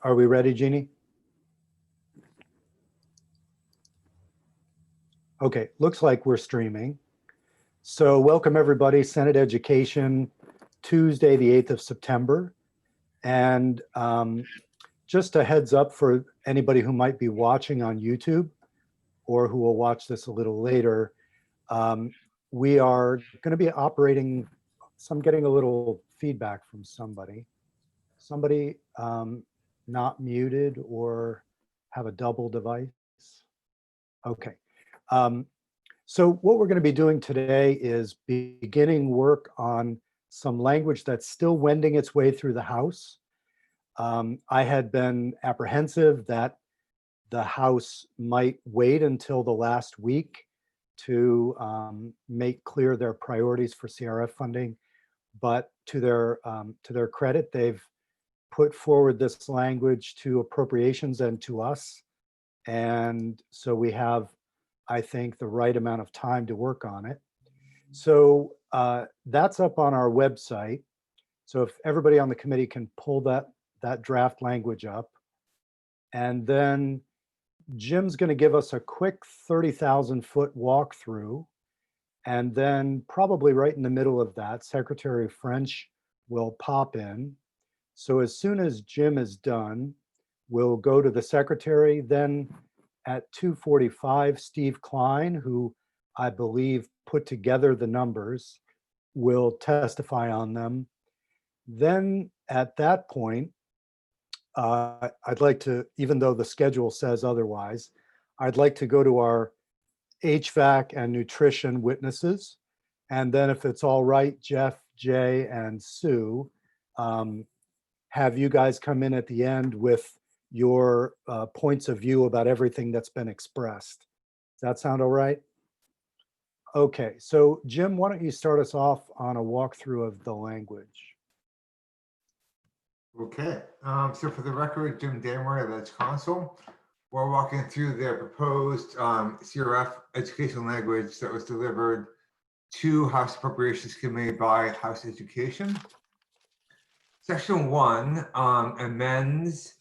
Are we ready, Jeannie? Okay, looks like we're streaming. So welcome everybody, Senate Education, Tuesday, the 8th of September. And just a heads up for anybody who might be watching on YouTube or who will watch this a little later. We are gonna be operating, so I'm getting a little feedback from somebody. Somebody not muted or have a double device? Okay. So what we're going to be doing today is beginning work on some language that's still wending its way through the House. I had been apprehensive that the House might wait until the last week to make clear their priorities for CRF funding, but to their credit, they've put forward this language to appropriations and to us. And so we have, I think, the right amount of time to work on it. So that's up on our website. So if everybody on the committee can pull that draft language up. And then Jim's going to give us a quick 30,000-foot walkthrough. And then probably right in the middle of that, Secretary French will pop in. So as soon as Jim is done, we'll go to the secretary. Then at 2:45, Steve Klein, who I believe put together the numbers, will testify on them. Then at that point, I'd like to, even though the schedule says otherwise, I'd like to go to our HVAC and nutrition witnesses. And then if it's all right, Jeff, Jay, and Sue, have you guys come in at the end with your points of view about everything that's been expressed. Does that sound all right? Okay, so Jim, why don't you start us off on a walkthrough of the language? Okay, so for the record, Jim Damery, that's Council. We're walking through the proposed CRF education language that was delivered to House Appropriations Committee by House Education. Section 1 amends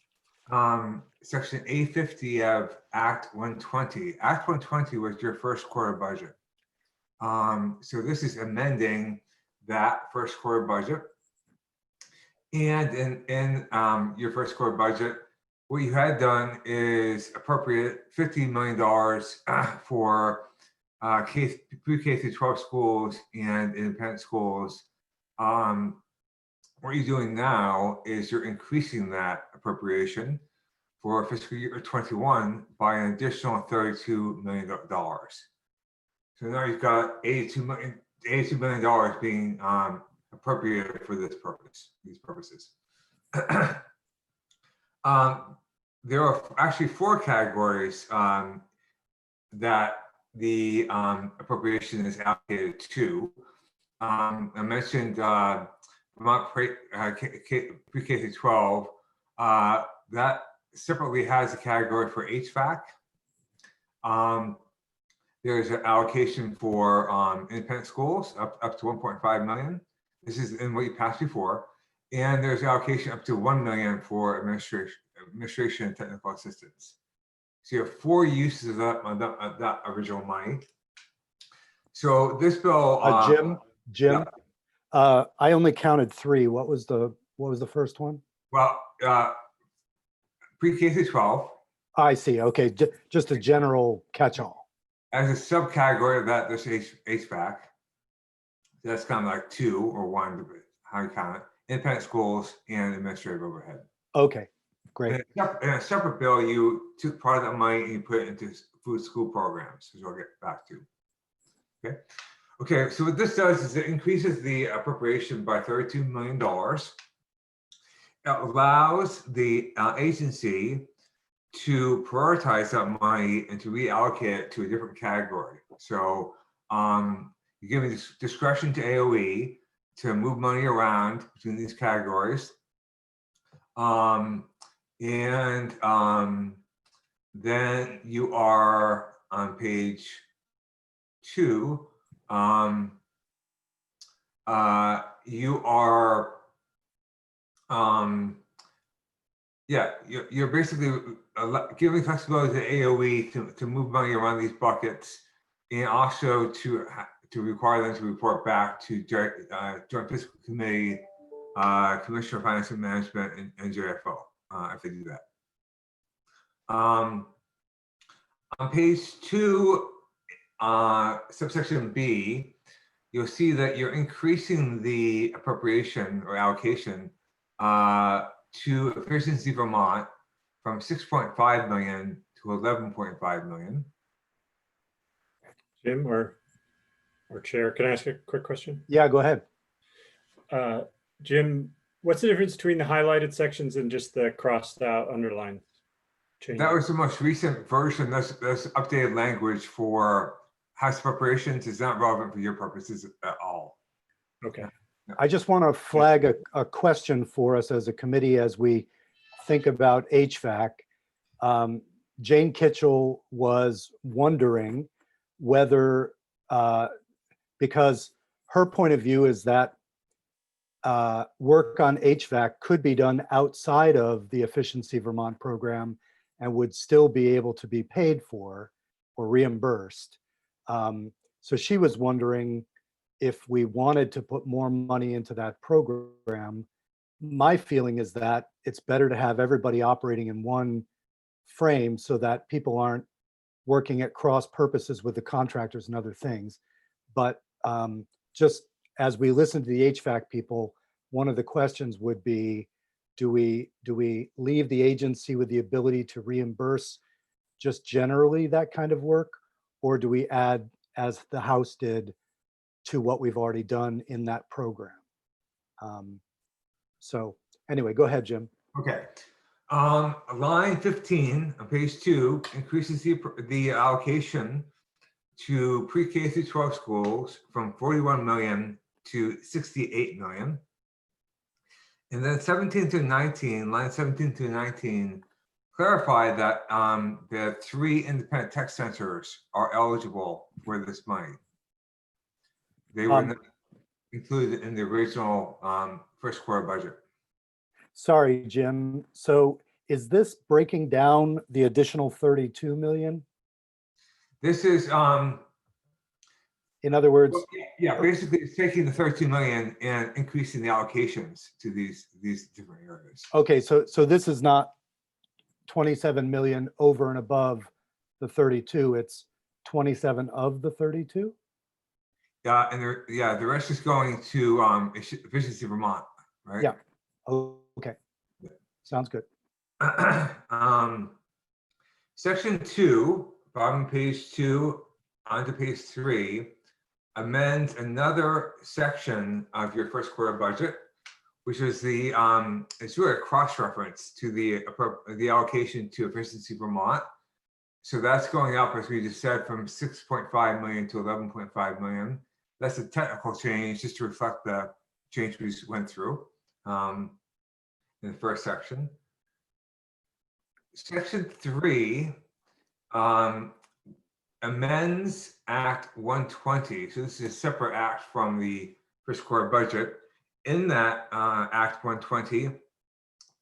Section 850 of Act 120. Act 120 was your first quarter budget. So this is amending that first quarter budget. And in your first quarter budget, what you had done is appropriate $50 million for pre-K through 12 schools and independent schools. What you're doing now is you're increasing that appropriation for fiscal year 21 by an additional $32 million. So now you've got $82 million being appropriated for this purpose, these purposes. There are actually 4 categories that the appropriation is allocated to. I mentioned Vermont pre-K through 12. That separately has a category for HVAC. There's an allocation for independent schools up to 1.5 million. This is in what you passed before. And there's allocation up to 1 million for administration and technical assistance. So you have 4 uses of that original money. So this bill, Jim, yeah. I only counted 3. What was the first one? Well, pre-K through 12. I see. Okay, just a general catch-all. As a subcategory of that, there's HVAC. That's kind of like 2 or 1, how you count it. Independent schools and administrative overhead. Okay, great. In a separate bill, you took part of that money and you put it into food school programs, which I'll get back to. Okay. Okay, so what this does is it increases the appropriation by $32 million. It allows the agency to prioritize that money and to reallocate it to a different category. So you're giving discretion to AOE to move money around between these categories. Then you are on page 2. You are Yeah, you're basically giving flexibility to AOE to move money around these buckets, and also to require them to report back to Joint Fiscal Committee, Commissioner of Finance and Management, and JFO if they do that. On page 2, subsection B, you'll see that you're increasing the appropriation or allocation to Efficiency Vermont from 6.5 million to 11.5 million. Jim or Chair, can I ask a quick question? Yeah, go ahead. Jim, what's the difference between the highlighted sections and just the crossed out underlined change? That was the most recent version. That's updated language for House appropriations. Is not relevant for your purposes at all. Okay. I just want to flag a question for us as a committee as we think about HVAC. Jane Kitchell was wondering whether, because her point of view is that work on HVAC could be done outside of the Efficiency Vermont program and would still be able to be paid for or reimbursed. So she was wondering if we wanted to put more money into that program. My feeling is that it's better to have everybody operating in one frame so that people aren't working at cross purposes with the contractors and other things. But just as we listen to the HVAC people, one of the questions would be, do we leave the agency with the ability to reimburse just generally that kind of work? Or do we add, as the House did, to what we've already done in that program? So anyway, go ahead, Jim. Okay. Line 15 on page 2 increases the allocation to pre-K through 12 schools from 41 million to 68 million. And then 17 through 19, line 17 through 19, clarify that the 3 independent tech centers are eligible for this money. They were not included in the original first quarter budget. Sorry, Jim. So is this breaking down the additional 32 million? This is, In other words, yeah, basically it's taking the 13 million and increasing the allocations to these different areas. okay, so this is not 27 million over and above the 32, it's 27 of the 32? Yeah, and the rest is going to Efficiency Vermont, right? Yeah. Okay. Sounds good. Section 2, bottom page 2, onto page 3, amends another section of your first quarter budget, which is the it's really a cross-reference to the allocation to Efficiency Vermont. So that's going up, as we just said, from 6.5 million to 11.5 million. That's a technical change just to reflect the change we just went through in the first section. Section 3 amends Act 120. So this is a separate act from the first quarter budget. In that Act 120,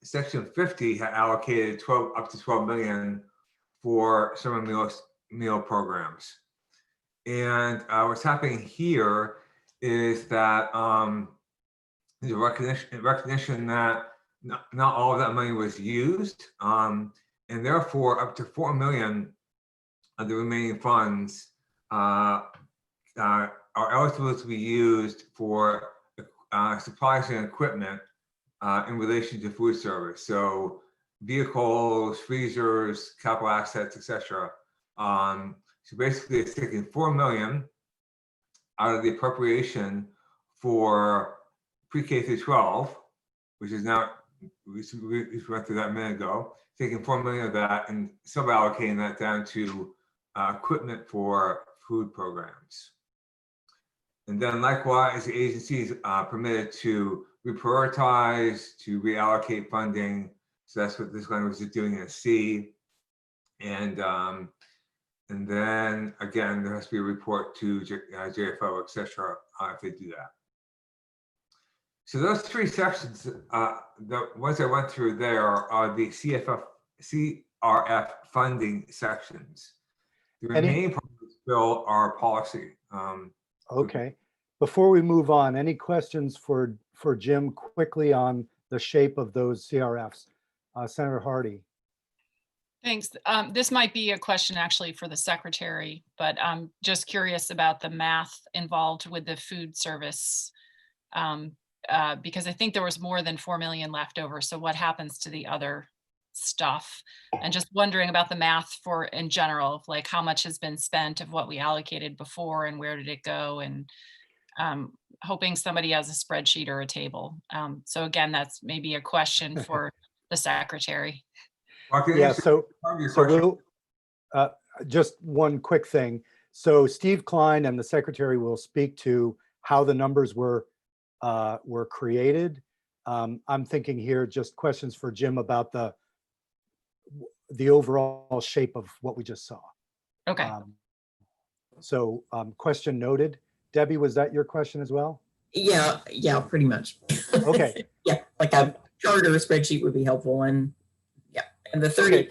Section 50 had allocated up to 12 million for summer meal programs. And what's happening here is that the recognition that not all of that money was used, and therefore up to 4 million of the remaining funds are eligible to be used for supplies and equipment in relation to food service. So vehicles, freezers, capital assets, etc. So basically it's taking 4 million out of the appropriation for pre-K through 12, which is now, we went through that a minute ago, taking 4 million of that and sub-allocating that down to equipment for food programs. And then likewise, the agency is permitted to reprioritize, to reallocate funding. So that's what this language is doing in C. And then again, there has to be a report to JFO, et cetera, if they do that. So those three sections, the ones I went through there are the CRF funding sections. The Any- remaining part of this bill are policy. Okay. Before we move on, any questions for Jim quickly on the shape of those CRFs? Senator Hardy. Thanks. This might be a question actually for the secretary, but I'm just curious about the math involved with the food service. Because I think there was more than 4 million left over. So what happens to the other stuff? And just wondering about the math for in general, like how much has been spent of what we allocated before and where did it go? And hoping somebody has a spreadsheet or a table. So again, that's maybe a question for the secretary. I can Yeah, answer so part of your question. we'll, just one quick thing. So Steve Klein and the secretary will speak to how the numbers were created. I'm thinking here just questions for Jim about the overall shape of what we just saw. Okay. So question noted. Debbie, was that your question as well? Yeah, pretty much. Okay. Yeah, like a chart or a spreadsheet would be helpful. And yeah, and the 30, Okay.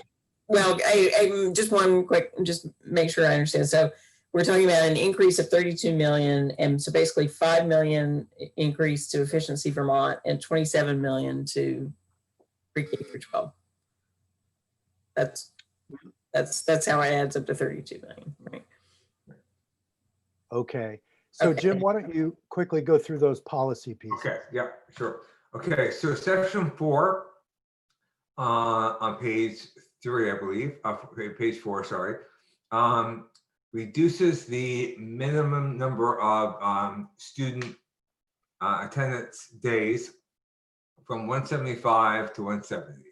well, I just one quick, just make sure I understand. So we're talking about an increase of 32 million. And so basically 5 million increase to Efficiency Vermont and 27 million to pre-K through 12. That's how it adds up to 32 million, right? Okay. So Okay. Jim, why don't you quickly go through those policy pieces? Okay, yeah, sure. Okay, so section 4 on page 3, I believe, page 4, sorry, reduces the minimum number of student attendance days from 175 to 170.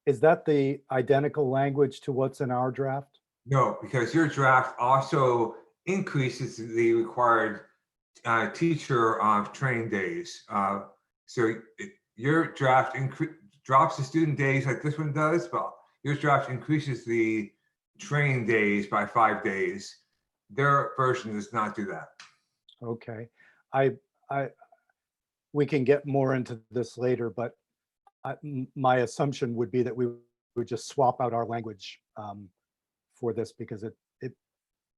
Is that the identical language to what's in our draft? No, because your draft also increases the required teacher training days. So your draft drops the student days like this one does, but your draft increases the training days by 5 days. Their version does not do that. Okay. We can get more into this later, but my assumption would be that we would just swap out our language for this because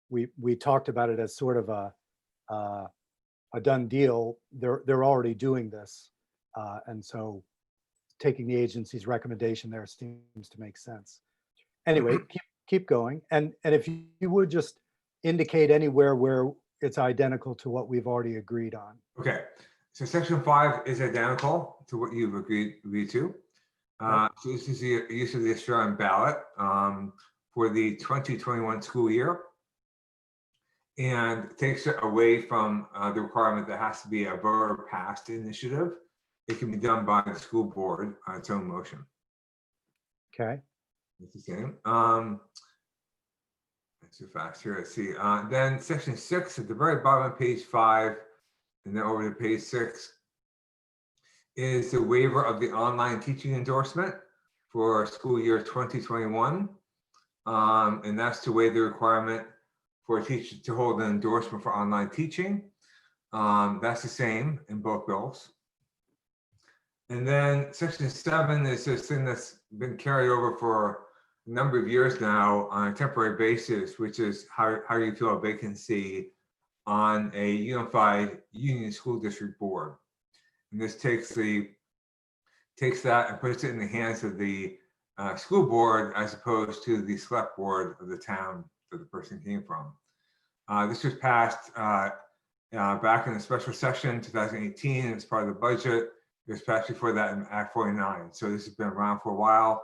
we talked about it as sort of a done deal. They're already doing this, and so taking the agency's recommendation there seems to make sense. Anyway, keep going, and if you would just indicate anywhere where it's identical to what we've already agreed on. Okay, so section 5 is identical to what you've agreed to. So this is the use of the Australian ballot for the 2021 school year, and takes it away from the requirement that has to be a voter passed initiative. It can be done by the school board on its own motion. Okay. It's the same. Let's do fast here. Let's see. Then section 6 at the very bottom of page 5, and then over to page 6 is the waiver of the online teaching endorsement for school year 2021. And that's to waive the requirement for a teacher to hold an endorsement for online teaching. That's the same in both bills. And then section 7 is this thing that's been carried over for a number of years now on a temporary basis, which is how you fill a vacancy on a unified union school district board. And this takes that and puts it in the hands of the school board as opposed to the select board of the town that the person came from. This was passed back in the special session 2018 as part of the budget. It was passed before that in Act 49. So this has been around for a while.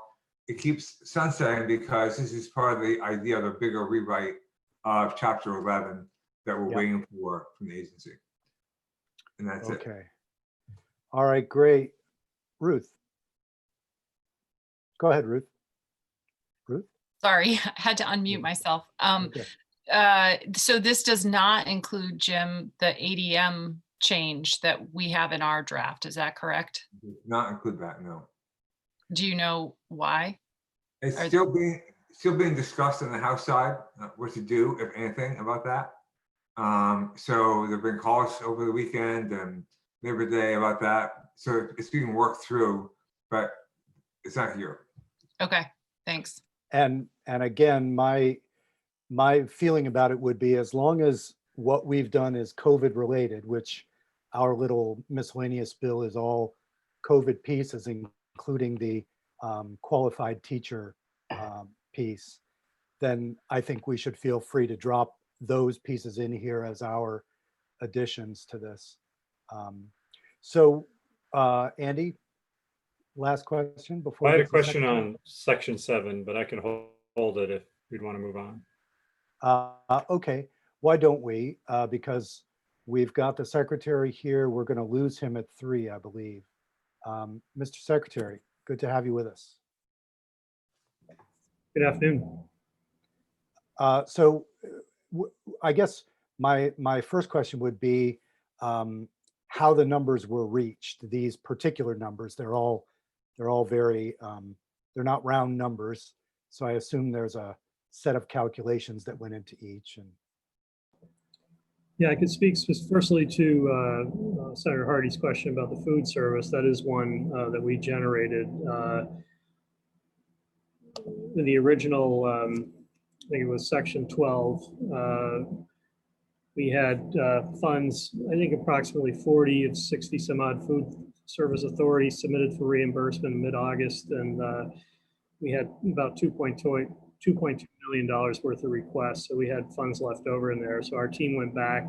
It keeps sunsetting because this is part of the idea of a bigger rewrite of Chapter 11 that we're waiting for from the agency. And that's it. Okay. All right, great. Ruth. Go ahead, Ruth. Ruth? Sorry, I had to unmute myself. Okay. So this does not include, Jim, the ADM change that we have in our draft. Is that correct? Does not include that, no. Do you know why? It's Are still being discussed on the House side, what to do, if anything, about that. So there've been calls over the weekend, and Labor Day about that. So it's being worked through, but it's not here. Okay, thanks. And again, my feeling about it would be, as long as what we've done is COVID related, which our little miscellaneous bill is all COVID pieces, including the qualified teacher piece, then I think we should feel free to drop those pieces in here as our additions to this. So Andy, last question before. I had we a get to question secretary. on section 7, but I can hold it if you'd want to move on. Okay, why don't we? Because we've got the secretary here. We're going to lose him at 3, I believe. Mr. Secretary, good to have you with us. Good afternoon. So I guess my first question would be how the numbers were reached. These particular numbers, they're all very, they're not round numbers. So I assume there's a set of calculations that went into each. And yeah, I could speak firstly to Senator Hardy's question about the food service. That is one that we generated in the original, I think it was section 12. We had funds, I think approximately 40 of 60 some odd food service authorities submitted for reimbursement in mid-August. And we had about $2.2 million worth of requests. So we had funds left over in there. So our team went back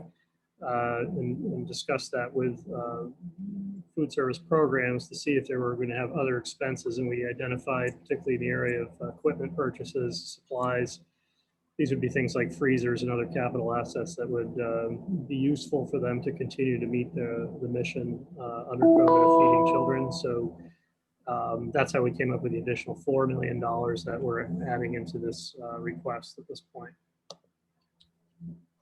and discussed that with food service programs to see if they were going to have other expenses. And we identified, particularly in the area of equipment purchases, supplies. These would be things like freezers and other capital assets that would be useful for them to continue to meet the mission under COVID of feeding children. So that's how we came up with the additional $4 million that we're adding into this request at this point.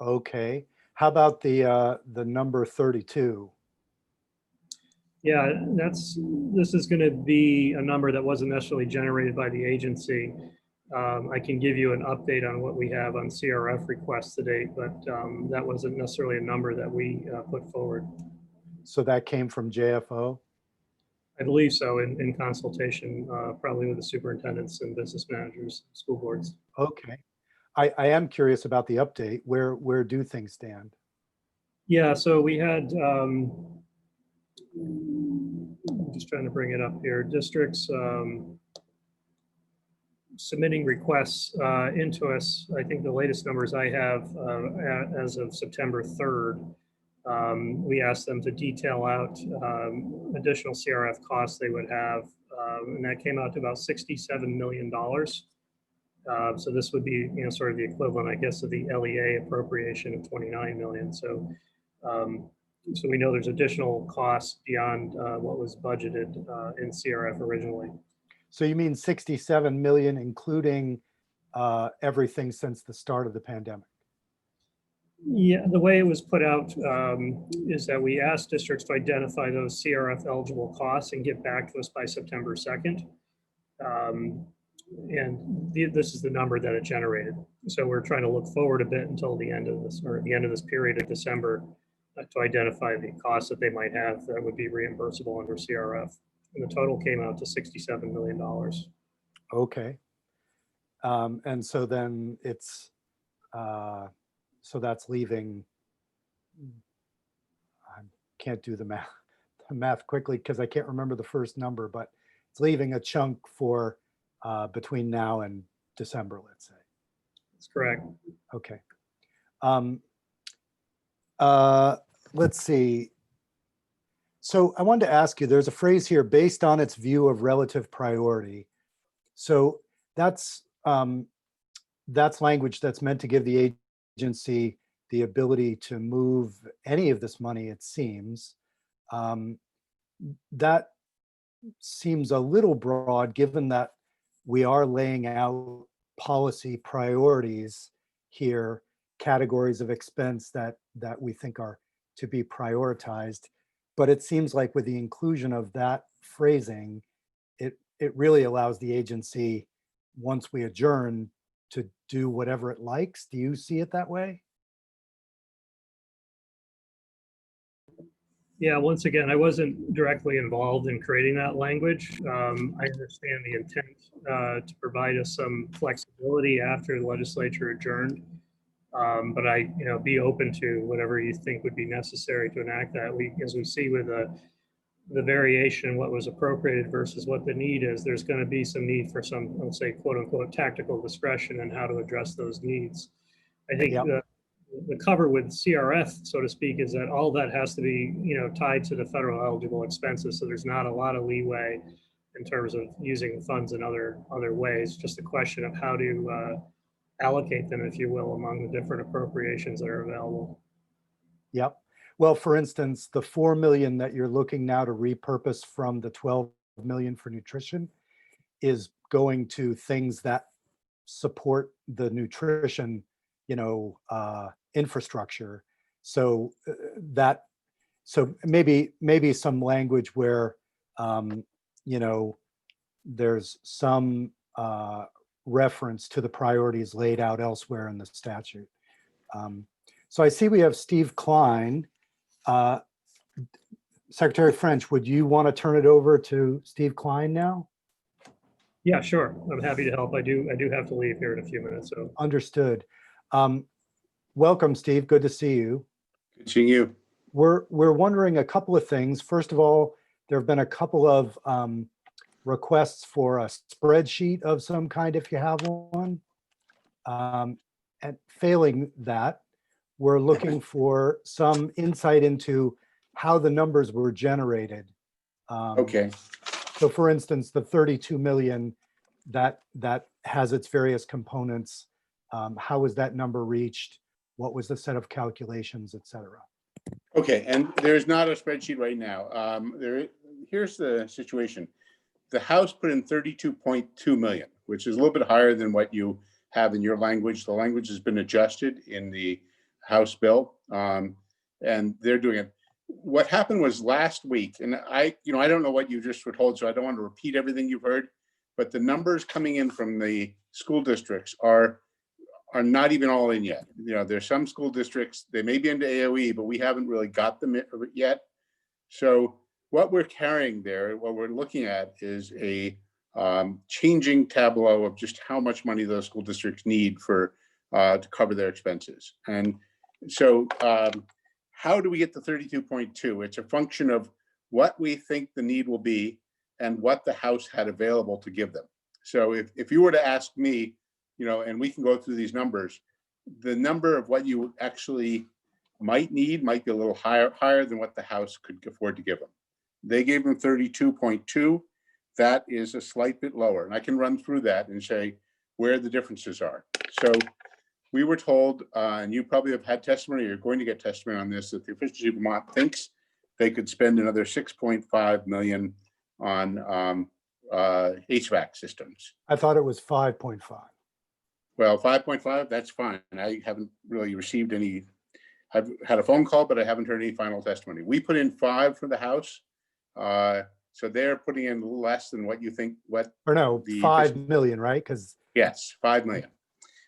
okay, how about the number 32? Yeah, this is going to be a number that wasn't necessarily generated by the agency. I can give you an update on what we have on CRF requests to date, but that wasn't necessarily a number that we put forward. So that came from JFO? I believe so, in consultation, probably with the superintendents and business managers, school boards. Okay. I am curious about the update. Where do things stand? Yeah, so we had, I'm just trying to bring it up here, districts submitting requests into us. I think the latest numbers I have as of September 3rd, we asked them to detail out additional CRF costs they would have, and that came out to about $67 million. So this would be, sort of the equivalent, I guess, of the LEA appropriation of 29 million. So, so we know there's additional costs beyond what was budgeted in CRF originally. So you mean 67 million, including everything since the start of the pandemic? Yeah, the way it was put out is that we asked districts to identify those CRF eligible costs and get back to us by September 2nd. And this is the number that it generated. So we're trying to look forward a bit until the end of this, or the end of this period of December, to identify the costs that they might have that would be reimbursable under CRF. And the total came out to $67 million. Okay. And so then it's, so that's leaving, I can't do the math quickly because I can't remember the first number, but it's leaving a chunk for between now and December, let's say. That's correct. Okay. Let's see. So I wanted to ask you, there's a phrase here, based on its view of relative priority. So that's language that's meant to give the agency the ability to move any of this money, it seems. That seems a little broad, given that we are laying out policy priorities here, categories of expense that we think are to be prioritized. But it seems like with the inclusion of that phrasing, it really allows the agency, once we adjourn, to do whatever it likes. Do you see it that way? Yeah, once again, I wasn't directly involved in creating that language. I understand the intent to provide us some flexibility after the legislature adjourned. But I, be open to whatever you think would be necessary to enact that. As we see with the variation, what was appropriated versus what the need is, there's going to be some need for some, let's say, quote unquote, tactical discretion in how to address those needs. I think Yep. the cover with CRF, so to speak, is that all that has to be, tied to the federal eligible expenses. So there's not a lot of leeway in terms of using funds in other ways. Just a question of how to allocate them, if you will, among the different appropriations that are available. Yep. Well, for instance, the 4 million that you're looking now to repurpose from the 12 million for nutrition is going to things that support the nutrition, infrastructure. So so maybe some language where, there's some reference to the priorities laid out elsewhere in the statute. So I see we have Steve Klein. Secretary French, would you want to turn it over to Steve Klein now? Yeah, sure. I'm happy to help. I do have to leave here in a few minutes. So Understood. Welcome, Steve. Good to see you. Good seeing you. We're wondering a couple of things. First of all, there have been a couple of requests for a spreadsheet of some kind, if you have one. And failing that, we're looking for some insight into how the numbers were generated. Okay. So for instance, the 32 million that has its various components, how was that number reached? What was the set of calculations, et cetera? Okay, and there's not a spreadsheet right now. Here's the situation. The House put in 32.2 million, which is a little bit higher than what you have in your language. The language has been adjusted in the House bill, and they're doing it. What happened was last week, and I don't know what you just were told, so I don't want to repeat everything you've heard, but the numbers coming in from the school districts are not even all in yet. There's some school districts, they may be into AOE, but we haven't really got them yet. So what we're carrying there, what we're looking at is a changing tableau of just how much money those school districts need for to cover their expenses. And so how do we get to 32.2? It's a function of what we think the need will be and what the House had available to give them. So if you were to ask me, and we can go through these numbers, the number of what you actually might need might be a little higher than what the House could afford to give them. They gave them 32.2. That is a slight bit lower. And I can run through that and say where the differences are. So we were told, and you probably have had testimony, you're going to get testimony on this, that the Efficiency Vermont thinks they could spend another 6.5 million on HVAC systems. I thought it was 5.5. Well, 5.5, that's fine. I haven't really received any, I've had a phone call, but I haven't heard any final testimony. We put in 5 for the House. So they're putting in a little less than what you think, Or no, 5 million, right? Because yes, 5 million.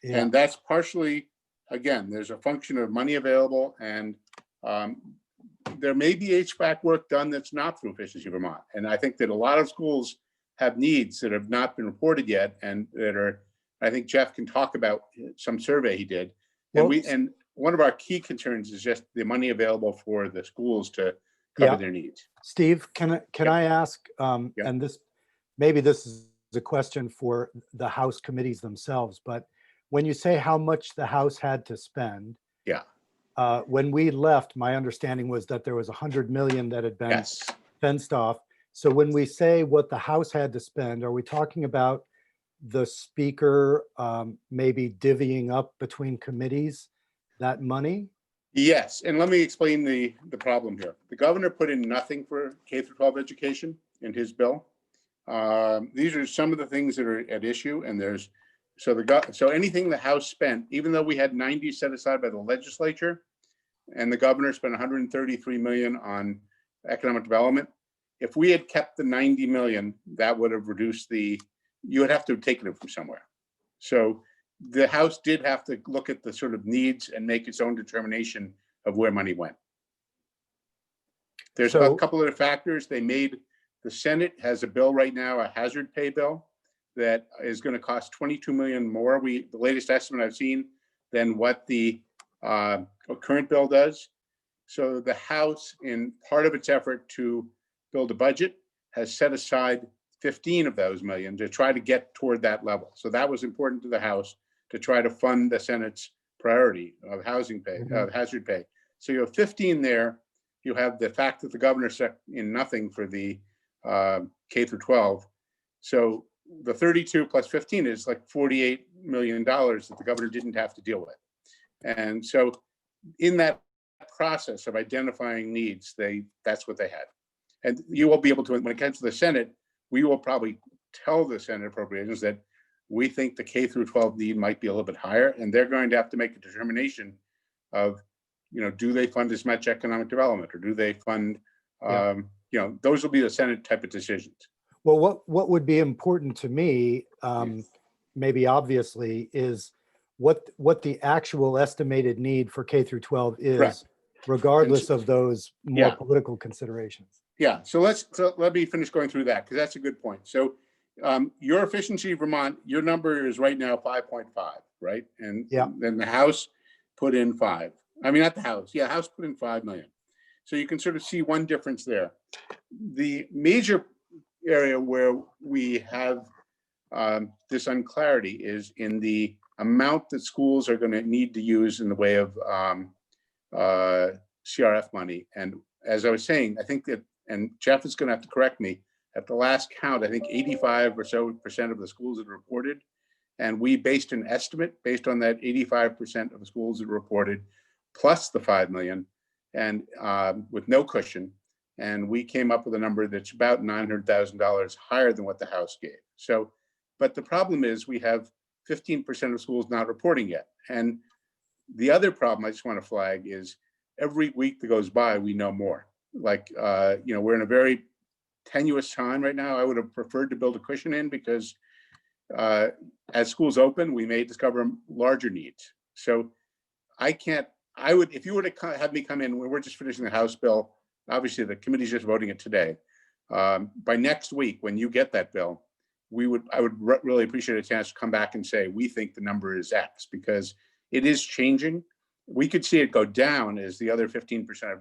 yeah. And that's partially, again, there's a function of money available, and there may be HVAC work done that's not through Efficiency Vermont. And I think that a lot of schools have needs that have not been reported yet, and that are, I think Jeff can talk about some survey he did. And and one of our key concerns is just the money available for the schools to cover their needs. Steve, can I ask, and maybe this is a question for the House committees themselves, but when you say how much the House had to spend, when we left, my understanding was that there was 100 million that had been fenced off. So when we say what the House had to spend, are we talking about the speaker maybe divvying up between committees that money? Yes, and let me explain the problem here. The governor put in nothing for K-12 education in his bill. These are some of the things that are at issue, and so anything the House spent, even though we had 90 set aside by the legislature, and the governor spent 133 million on economic development, if we had kept the 90 million, that would have reduced you would have to have taken it from somewhere. So the House did have to look at the sort of needs and make its own determination of where money went. There's So- a couple of factors. The Senate has a bill right now, a hazard pay bill, that is going to cost 22 million more. The latest estimate I've seen than what the current bill does. So the House, in part of its effort to build a budget, has set aside 15 of those million to try to get toward that level. So that was important to the House to try to fund the Senate's priority of housing pay, Mhm. hazard pay. So you have 15 there. You have the fact that the governor set in nothing for the K through 12. So the 32 plus 15 is like $48 million that the governor didn't have to deal with. And so in that process of identifying needs, that's what they had. And you will be able to, when it comes to the Senate, we will probably tell the Senate appropriations that we think the K through 12 need might be a little bit higher, and they're going to have to make a determination of, do they fund as much economic development, or do they fund, Yeah. those will be the Senate type of decisions. Well, what would be important to me, maybe obviously, is what the actual estimated need for K through 12 is, Correct. regardless of those more Yeah. political considerations. Yeah, so let me finish going through that, because that's a good point. So your efficiency Vermont, your number is right now 5.5, right? And Yeah. then the House put in 5. I mean, not the House. Yeah, House put in 5 million. So you can sort of see one difference there. The major area where we have this unclarity is in the amount that schools are going to need to use in the way of CRF money. And as I was saying, I think that, and Jeff is going to have to correct me, at the last count, I think 85% or so of the schools had reported. And we based an estimate based on that 85% of the schools that reported, plus the 5 million, and with no cushion. And we came up with a number that's about $900,000 higher than what the House gave. So, but the problem is we have 15% of schools not reporting yet. And the other problem I just want to flag is every week that goes by, we know more. Like, we're in a very tenuous time right now. I would have preferred to build a cushion in, because as schools open, we may discover larger needs. So if you were to have me come in, we're just finishing the House bill. Obviously, the committee's just voting it today. By next week, when you get that bill, I would really appreciate a chance to come back and say, we think the number is X, because it is changing. We could see it go down as the other 15% of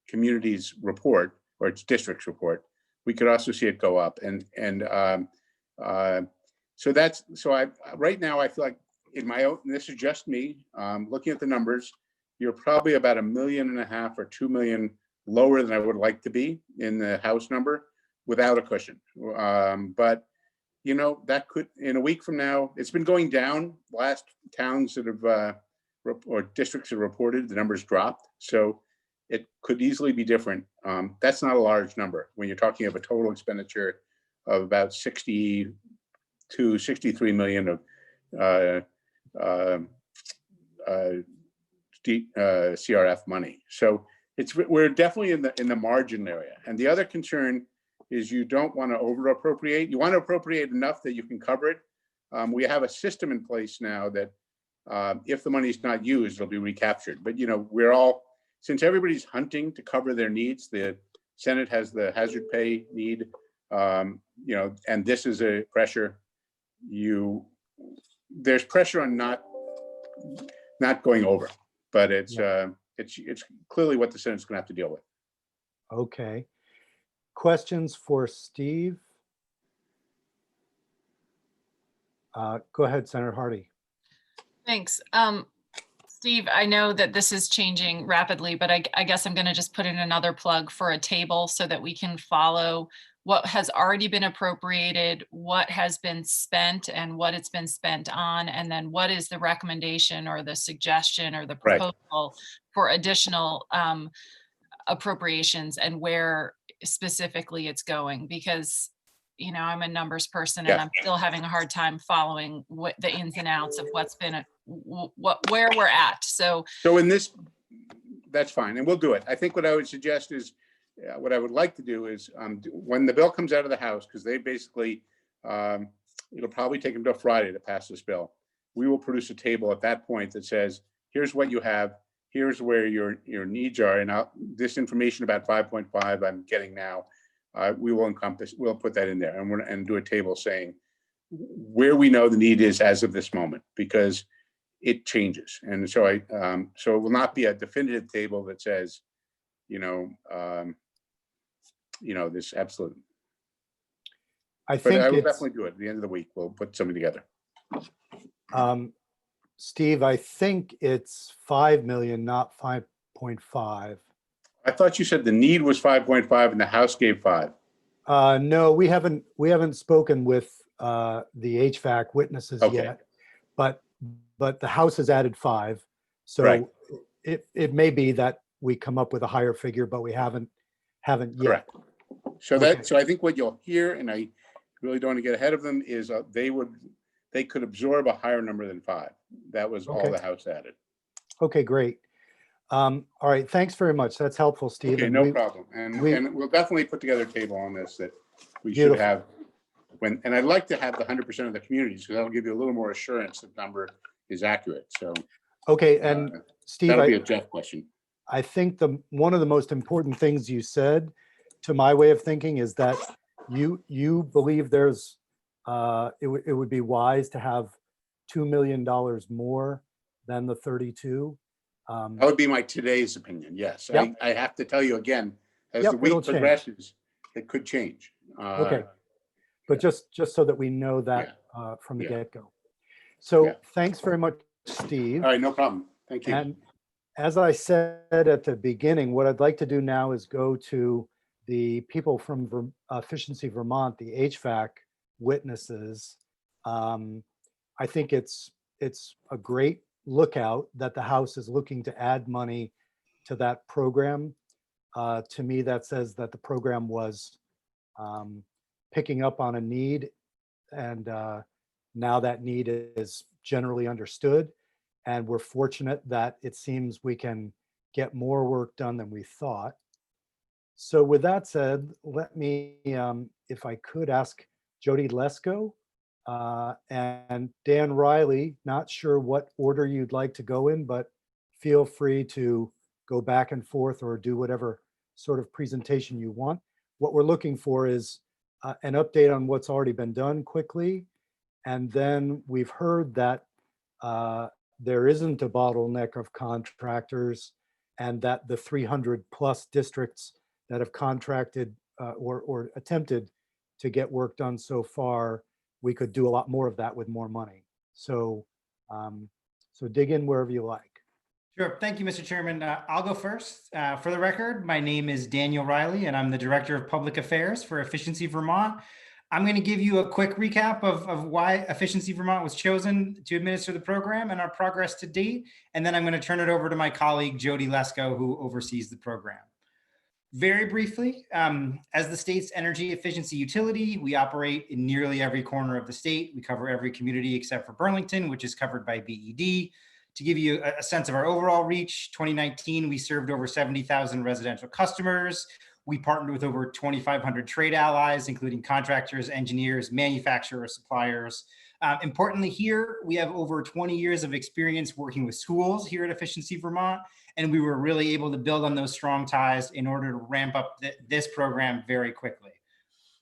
communities report, or its districts report. We could also see it go up. Right now I feel like in my own, and this is just me, looking at the numbers, you're probably about $1.5 million or 2 million lower than I would like to be in the House number without a cushion. But that could, in a week from now, it's been going down. Last towns that have, or districts that reported, the numbers dropped. So it could easily be different. That's not a large number when you're talking of a total expenditure of about 60 to 63 million of CRF money. So we're definitely in the margin area. And the other concern is you don't want to over appropriate. You want to appropriate enough that you can cover it. We have a system in place now that if the money is not used, it'll be recaptured. But since everybody's hunting to cover their needs, the Senate has the hazard pay need, and this is a pressure. There's pressure on not going over, but it's clearly what the Senate's going to have to deal with. Okay. Questions for Steve? Go ahead, Senator Hardy. Thanks. Steve, I know that this is changing rapidly, but I guess I'm going to just put in another plug for a table so that we can follow what has already been appropriated, what has been spent and what it's been spent on, and then what is the recommendation or the suggestion or the proposal for additional appropriations and where specifically it's going, because I'm a numbers person and I'm still having a hard time following what the ins and outs of what's been where we're at. So in this, that's fine, and we'll do it. I think what I would suggest is, what I would like to do is, when the bill comes out of the House, because they basically, it'll probably take them till Friday to pass this bill. We will produce a table at that point that says, here's what you have, here's where your needs are. And this information about 5.5 I'm getting now, we will we'll put that in there and do a table saying where we know the need is as of this moment, because it changes. And so so it will not be a definitive table that says, this absolute. I But think I will it's, definitely do it. At the end of the week, we'll put something together. Steve, I think it's 5 million, not 5.5. I thought you said the need was 5.5 and the House gave 5. No, we haven't spoken with the HVAC witnesses Okay. yet, but the House has added 5. So Right. it may be that we come up with a higher figure, but we haven't yet. Correct. So Okay. so I think what you'll hear, and I really don't want to get ahead of them, is they could absorb a higher number than 5. That was all Okay. the House added. Okay, great. All right, thanks very much. That's helpful, Steve. Okay, And no we- problem. And we- we'll definitely put together a table on this that we should Beautiful. have and I'd like to have the 100% of the communities, because that'll give you a little more assurance that number is accurate. So Okay, and Steve, that'll be a Jeff question. I think one of the most important things you said, to my way of thinking, is that you believe there's it would be wise to have $2 million more than the 32. That would be my today's opinion. Yes. Yep. I have to tell you again, as Yep, the it'll week change. progresses, it could change. Okay, but just so that we know that from the Yeah. get-go. So Yeah. thanks very much, Steve. All right, no problem. Thank you. And as I said at the beginning, what I'd like to do now is go to the people from Efficiency Vermont, the HVAC witnesses. I think it's a great lookout that the House is looking to add money to that program. To me, that says that the program was picking up on a need, and now that need is generally understood. And we're fortunate that it seems we can get more work done than we thought. So with that said, let me, if I could, ask Jody Lesko and Dan Riley. Not sure what order you'd like to go in, but feel free to go back and forth or do whatever sort of presentation you want. What we're looking for is an update on what's already been done quickly. And then we've heard that there isn't a bottleneck of contractors, and that the 300 plus districts that have contracted or attempted to get work done so far, we could do a lot more of that with more money. So, so dig in wherever you like. Sure. Thank you, Mr. Chairman. I'll go first. For the record, my name is Daniel Riley, and I'm the Director of Public Affairs for Efficiency Vermont. I'm going to give you a quick recap of why Efficiency Vermont was chosen to administer the program and our progress to date. And then I'm going to turn it over to my colleague, Jody Lesko, who oversees the program. Very briefly, as the state's energy efficiency utility, we operate in nearly every corner of the state. We cover every community except for Burlington, which is covered by BED. To give you a sense of our overall reach, 2019, we served over 70,000 residential customers. We partnered with over 2,500 trade allies, including contractors, engineers, manufacturers, suppliers. Importantly here, we have over 20 years of experience working with schools here at Efficiency Vermont, and we were really able to build on those strong ties in order to ramp up this program very quickly.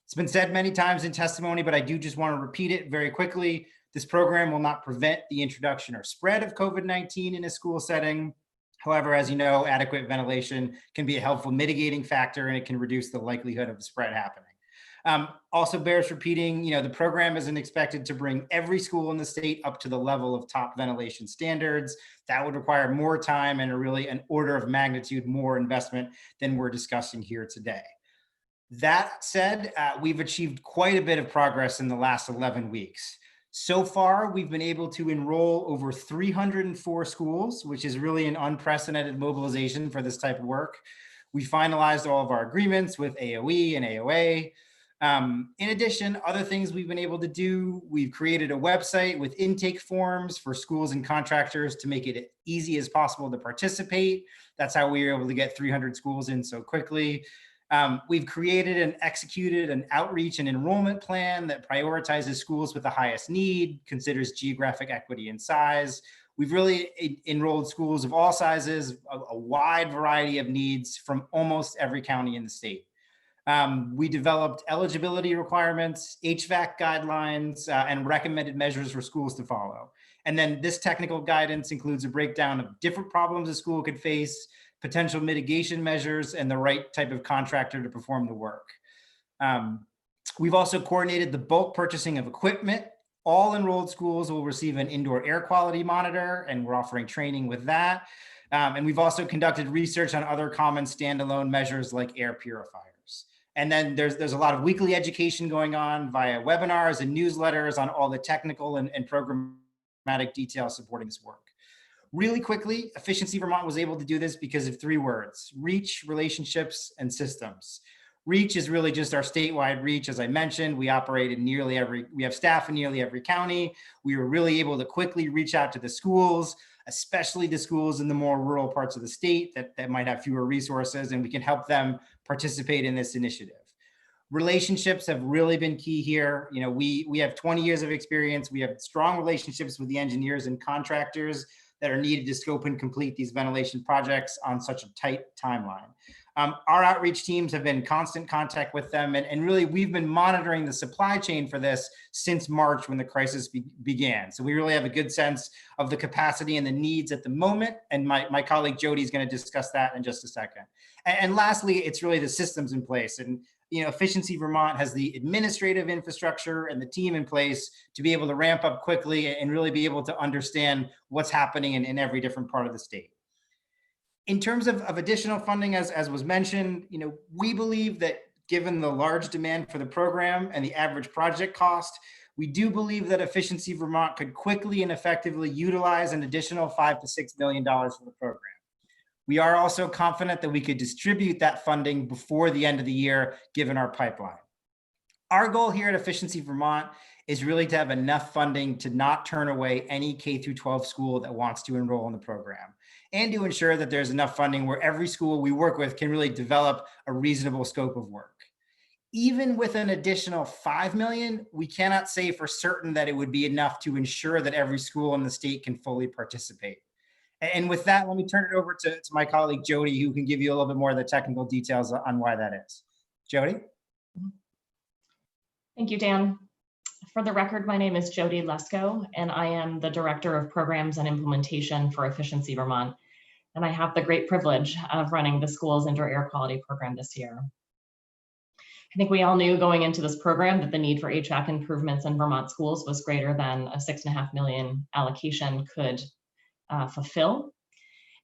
It's been said many times in testimony, but I do just want to repeat it very quickly. This program will not prevent the introduction or spread of COVID-19 in a school setting. However, as you know, adequate ventilation can be a helpful mitigating factor, and it can reduce the likelihood of the spread happening. Also bears repeating, the program isn't expected to bring every school in the state up to the level of top ventilation standards. That would require more time and really an order of magnitude more investment than we're discussing here today. That said, we've achieved quite a bit of progress in the last 11 weeks. So far, we've been able to enroll over 304 schools, which is really an unprecedented mobilization for this type of work. We finalized all of our agreements with AOE and AOA. In addition, other things we've been able to do, we've created a website with intake forms for schools and contractors to make it easy as possible to participate. That's how we were able to get 300 schools in so quickly. We've created and executed an outreach and enrollment plan that prioritizes schools with the highest need, considers geographic equity and size. we've really enrolled schools of all sizes, a wide variety of needs from almost every county in the state. We developed eligibility requirements, HVAC guidelines, and recommended measures for schools to follow. And then this technical guidance includes a breakdown of different problems a school could face, potential mitigation measures, and the right type of contractor to perform the work. We've also coordinated the bulk purchasing of equipment. All enrolled schools will receive an indoor air quality monitor, and we're offering training with that. And we've also conducted research on other common standalone measures like air purifiers. And then there's a lot of weekly education going on via webinars and newsletters on all the technical and programmatic details supporting this work. Really quickly, Efficiency Vermont was able to do this because of 3 words: reach, relationships, and systems. Reach is really just our statewide reach. As I mentioned, we operate in we have staff in nearly every county. We were really able to quickly reach out to the schools, especially the schools in the more rural parts of the state that might have fewer resources, and we can help them participate in this initiative. Relationships have really been key here. You know, we have 20 years of experience. We have strong relationships with the engineers and contractors that are needed to scope and complete these ventilation projects on such a tight timeline. Our outreach teams have been in constant contact with them, and really we've been monitoring the supply chain for this since March when the crisis began. So we really have a good sense of the capacity and the needs at the moment, and my colleague Jody is going to discuss that in just a second. And lastly, it's really the systems in place. And you know, Efficiency Vermont has the administrative infrastructure and the team in place to be able to ramp up quickly and really be able to understand what's happening in every different part of the state. In terms of additional funding, as was mentioned, you know, we believe that given the large demand for the program and the average project cost, we do believe that Efficiency Vermont could quickly and effectively utilize an additional $5 to $6 million for the program. We are also confident that we could distribute that funding before the end of the year, given our pipeline. Our goal here at Efficiency Vermont is really to have enough funding to not turn away any K-12 school that wants to enroll in the program, and to ensure that there's enough funding where every school we work with can really develop a reasonable scope of work. Even with an additional $5 million, we cannot say for certain that it would be enough to ensure that every school in the state can fully participate. And with that, let me turn it over to my colleague, Jody, who can give you a little bit more of the technical details on why that is. Jody? Thank you, Dan. For the record, my name is Jody Lesko, and I am the Director of Programs and Implementation for Efficiency Vermont. And I have the great privilege of running the school's indoor air quality program this year. I think we all knew going into this program that the need for HVAC improvements in Vermont schools was greater than a $6.5 million allocation could fulfill.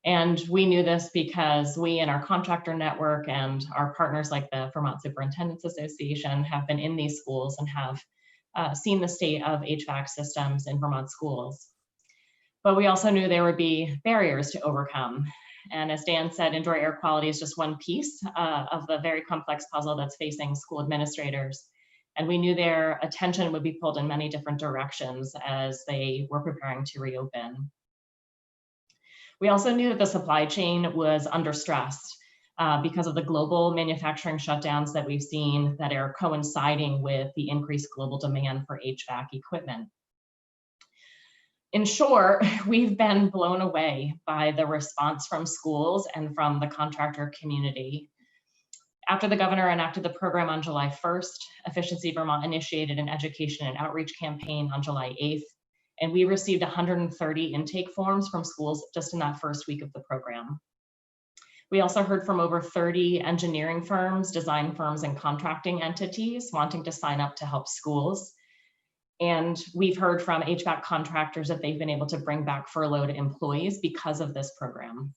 And we knew this because we and our contractor network and our partners like the Vermont Superintendents Association have been in these schools and have seen the state of HVAC systems in Vermont schools. But we also knew there would be barriers to overcome. And as Dan said, indoor air quality is just one piece of the very complex puzzle that's facing school administrators. And we knew their attention would be pulled in many different directions as they were preparing to reopen. We also knew that the supply chain was under stress because of the global manufacturing shutdowns that we've seen that are coinciding with the increased global demand for HVAC equipment. In short, we've been blown away by the response from schools and from the contractor community. After the governor enacted the program on July 1st, Efficiency Vermont initiated an education and outreach campaign on July 8th, and we received 130 intake forms from schools just in that first week of the program. We also heard from over 30 engineering firms, design firms, and contracting entities wanting to sign up to help schools. And we've heard from HVAC contractors that they've been able to bring back furloughed employees because of this program.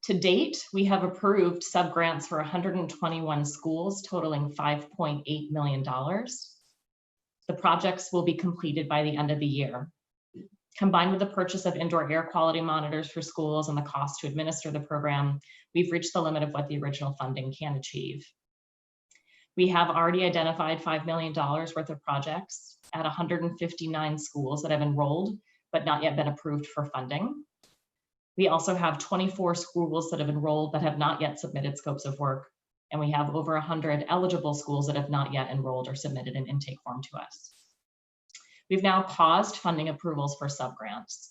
To date, we have approved subgrants for 121 schools, totaling $5.8 million. The projects will be completed by the end of the year. Combined with the purchase of indoor air quality monitors for schools and the cost to administer the program, we've reached the limit of what the original funding can achieve. We have already identified $5 million worth of projects at 159 schools that have enrolled, but not yet been approved for funding. We also have 24 schools that have enrolled that have not yet submitted scopes of work. And we have over 100 eligible schools that have not yet enrolled or submitted an intake form to us. We've now paused funding approvals for subgrants.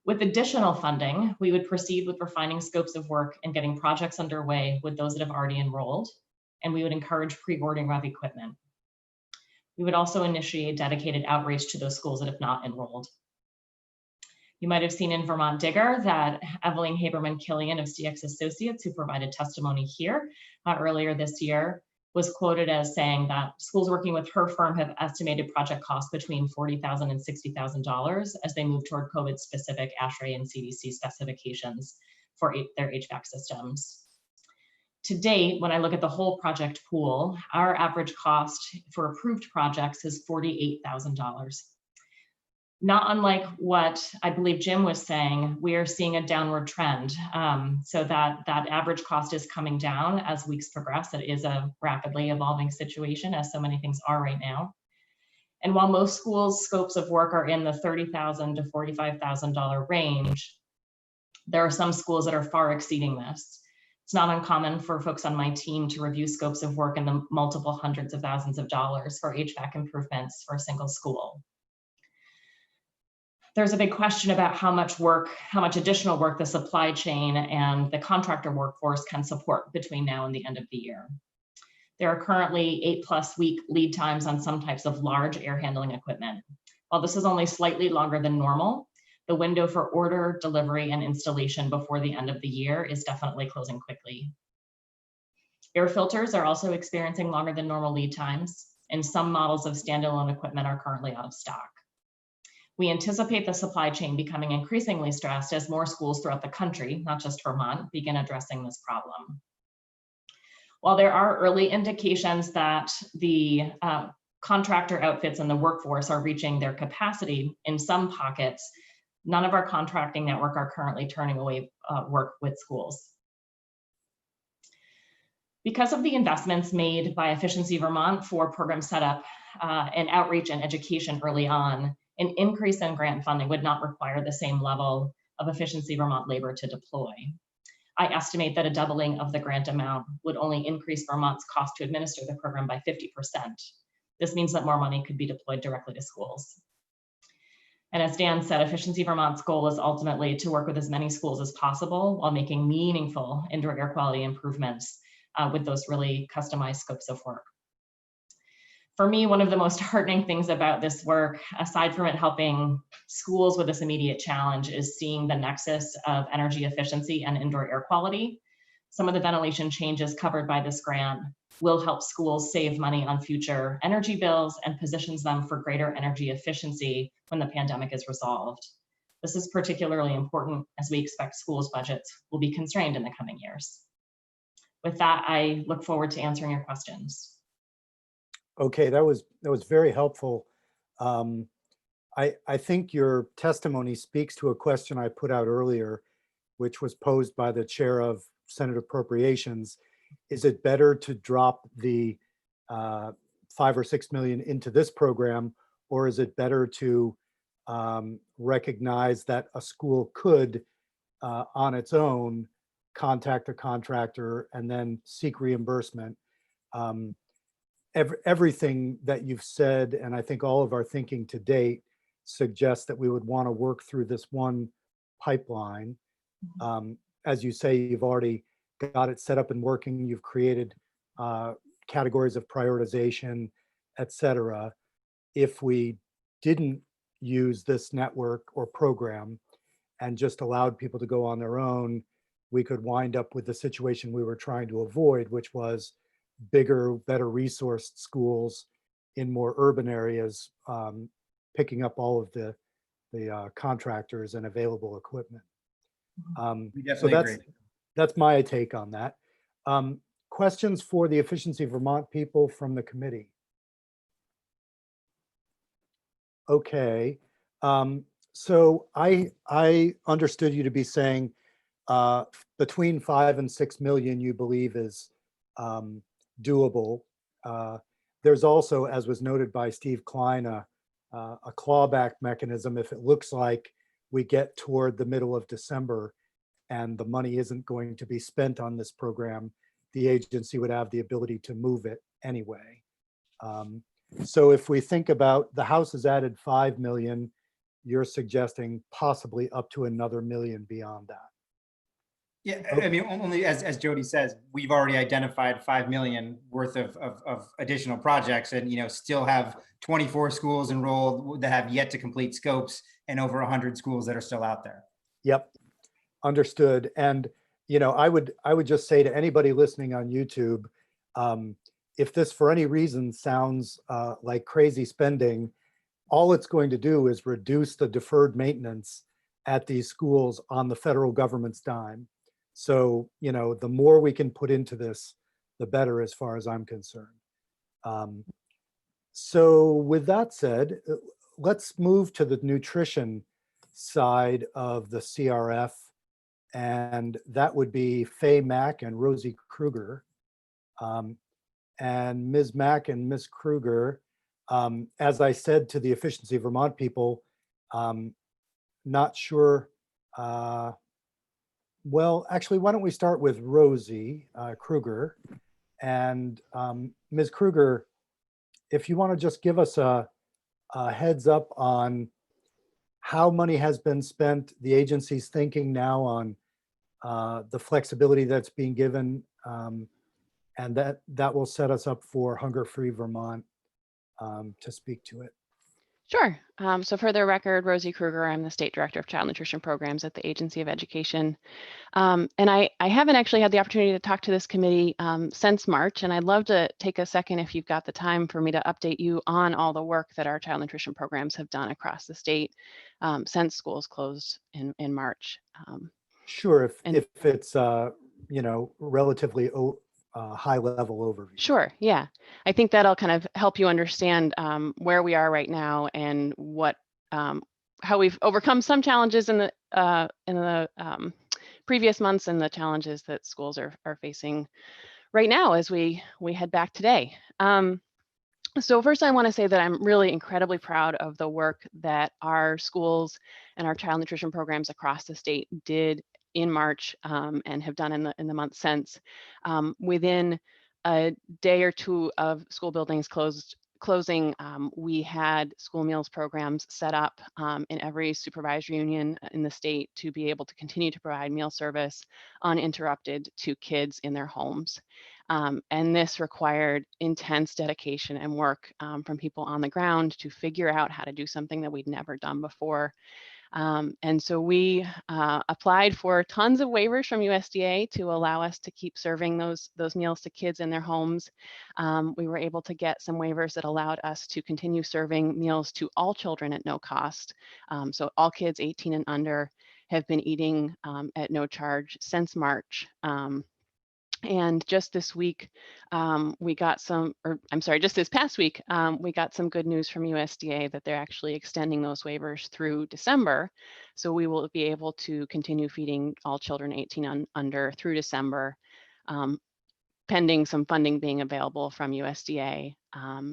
With additional funding, we would proceed with refining scopes of work and getting projects underway with those that have already enrolled, and we would encourage pre-ordering of equipment. We would also initiate dedicated outreach to those schools that have not enrolled. You might have seen in Vermont Digger that Evelyn Haberman Killian of CX Associates, who provided testimony here earlier this year, was quoted as saying that schools working with her firm have estimated project costs between $40,000 and $60,000 as they move toward COVID-specific ASHRAE and CDC specifications for their HVAC systems. To date, when I look at the whole project pool, our average cost for approved projects is $48,000. Not unlike what I believe Jim was saying, we are seeing a downward trend. So that average cost is coming down as weeks progress. It is a rapidly evolving situation, as so many things are right now. And while most schools' scopes of work are in the $30,000 to $45,000 range, there are some schools that are far exceeding this. It's not uncommon for folks on my team to review scopes of work in the multiple hundreds of thousands of dollars for HVAC improvements for a single school. There's a big question about how much additional work the supply chain and the contractor workforce can support between now and the end of the year. There are currently 8+ week lead times on some types of large air handling equipment. While this is only slightly longer than normal, the window for order, delivery, and installation before the end of the year is definitely closing quickly. Air filters are also experiencing longer than normal lead times, and some models of standalone equipment are currently out of stock. We anticipate the supply chain becoming increasingly stressed as more schools throughout the country, not just Vermont, begin addressing this problem. While there are early indications that the contractor outfits and the workforce are reaching their capacity in some pockets, none of our contracting network are currently turning away work with schools. Because of the investments made by Efficiency Vermont for program setup and outreach and education early on, an increase in grant funding would not require the same level of Efficiency Vermont labor to deploy. I estimate that a doubling of the grant amount would only increase Vermont's cost to administer the program by 50%. This means that more money could be deployed directly to schools. And as Dan said, Efficiency Vermont's goal is ultimately to work with as many schools as possible while making meaningful indoor air quality improvements with those really customized scopes of work. For me, one of the most heartening things about this work, aside from it helping schools with this immediate challenge, is seeing the nexus of energy efficiency and indoor air quality. Some of the ventilation changes covered by this grant will help schools save money on future energy bills and positions them for greater energy efficiency when the pandemic is resolved. This is particularly important as we expect schools' budgets will be constrained in the coming years. With that, I look forward to answering your questions. Okay, that was very helpful. I think your testimony speaks to a question I put out earlier, which was posed by the chair of Senate Appropriations. Is it better to drop the 5 or 6 million into this program, or is it better to recognize that a school could, on its own, contact a contractor and then seek reimbursement? Everything that you've said, and I think all of our thinking to date, suggests that we would want to work through this one pipeline. As you say, you've already got it set up and working. You've created categories of prioritization, et cetera. If we didn't use this network or program and just allowed people to go on their own, we could wind up with the situation we were trying to avoid, which was bigger, better resourced schools in more urban areas, picking up all of the contractors and available equipment. We definitely agree. That's my take on that. Questions for the Efficiency Vermont people from the committee? Okay, so I understood you to be saying between 5 and 6 million you believe is doable. There's also, as was noted by Steve Klein, a clawback mechanism if it looks like we get toward the middle of December and the money isn't going to be spent on this program, the agency would have the ability to move it anyway. So if we think about the House has added 5 million, you're suggesting possibly up to another million beyond that. Yeah, I mean, only as Jody says, we've already identified 5 million worth of additional projects and, still have 24 schools enrolled that have yet to complete scopes and over 100 schools that are still out there. Yep, understood. And, I would just say to anybody listening on YouTube, if this for any reason sounds like crazy spending, all it's going to do is reduce the deferred maintenance at these schools on the federal government's dime. So, the more we can put into this, the better as far as I'm concerned. So with that said, let's move to the nutrition side of the CRF. And that would be Faye Mack and Rosie Kruger. And Ms. Mack and Ms. Kruger, as I said to the Efficiency Vermont people, not sure. Well, actually, why don't we start with Rosie Kruger? And Ms. Kruger, if you want to just give us a heads up on how money has been spent, the agency's thinking now on the flexibility that's being given, and that will set us up for Hunger Free Vermont to speak to it. Sure. So for the record, Rosie Kruger, I'm the State Director of Child Nutrition Programs at the Agency of Education. And I haven't actually had the opportunity to talk to this committee since March, and I'd love to take a second, if you've got the time, for me to update you on all the work that our child nutrition programs have done across the state since schools closed in March. Sure, if it's relatively high level overview. Sure, yeah. I think that'll kind of help you understand where we are right now and how we've overcome some challenges in the previous months and the challenges that schools are facing right now as we head back today. So first, I want to say that I'm really incredibly proud of the work that our schools and our child nutrition programs across the state did in March and have done in the months since. Within a day or two of school buildings closing, we had school meals programs set up in every supervisory union in the state to be able to continue to provide meal service uninterrupted to kids in their homes. And this required intense dedication and work from people on the ground to figure out how to do something that we'd never done before. And so we applied for tons of waivers from USDA to allow us to keep serving those meals to kids in their homes. We were able to get some waivers that allowed us to continue serving meals to all children at no cost. So all kids 18 and under have been eating at no charge since March. And just this week, just this past week, we got some good news from USDA that they're actually extending those waivers through December. So we will be able to continue feeding all children 18 and under through December, pending some funding being available from USDA.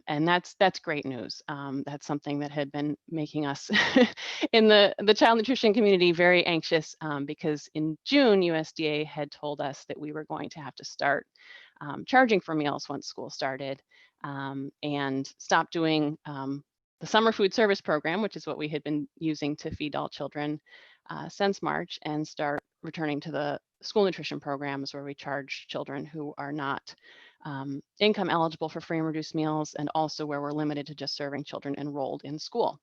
And that's great news. That's something that had been making us in the child nutrition community very anxious because in June, USDA had told us that we were going to have to start charging for meals once school started and stop doing the summer food service program, which is what we had been using to feed all children since March, and start returning to the school nutrition programs where we charge children who are not income eligible for free and reduced meals, and also where we're limited to just serving children enrolled in school.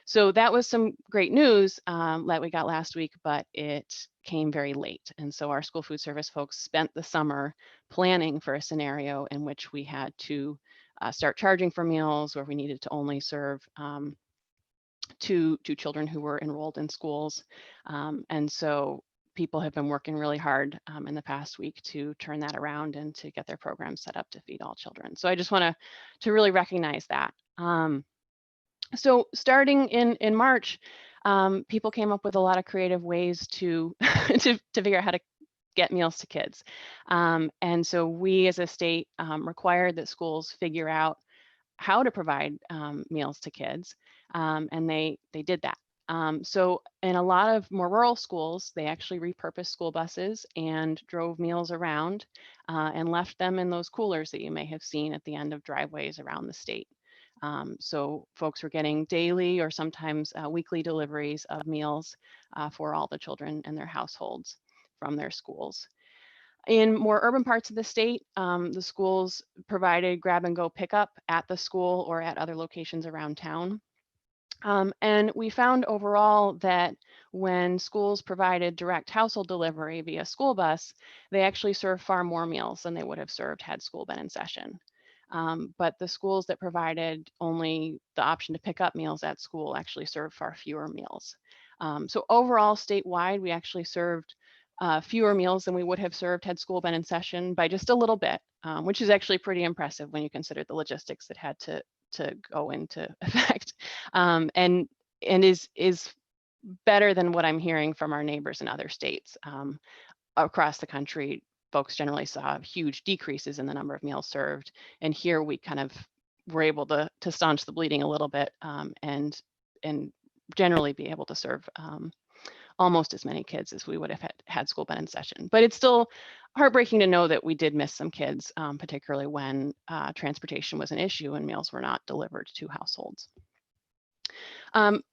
So that was some great news that we got last week, but it came very late. And so our school food service folks spent the summer planning for a scenario in which we had to start charging for meals, where we needed to only serve to children who were enrolled in schools. And so people have been working really hard in the past week to turn that around and to get their programs set up to feed all children. So I just want to really recognize that. So starting in March, people came up with a lot of creative ways to to figure out how to get meals to kids. And so we as a state required that schools figure out how to provide meals to kids. And they did that. So in a lot of more rural schools, they actually repurposed school buses and drove meals around and left them in those coolers that you may have seen at the end of driveways around the state. So folks were getting daily or sometimes weekly deliveries of meals for all the children and their households from their schools. In more urban parts of the state, the schools provided grab and go pickup at the school or at other locations around town. And we found overall that when schools provided direct household delivery via school bus, they actually served far more meals than they would have served had school been in session. But the schools that provided only the option to pick up meals at school actually served far fewer meals. So overall, statewide, we actually served fewer meals than we would have served had school been in session by just a little bit, which is actually pretty impressive when you consider the logistics that had to go into effect, and is better than what I'm hearing from our neighbors in other states. Across the country, folks generally saw huge decreases in the number of meals served, and here we kind of were able to staunch the bleeding a little bit, and generally be able to serve almost as many kids as we would have had school been in session. But it's still heartbreaking to know that we did miss some kids, particularly when transportation was an issue and meals were not delivered to households.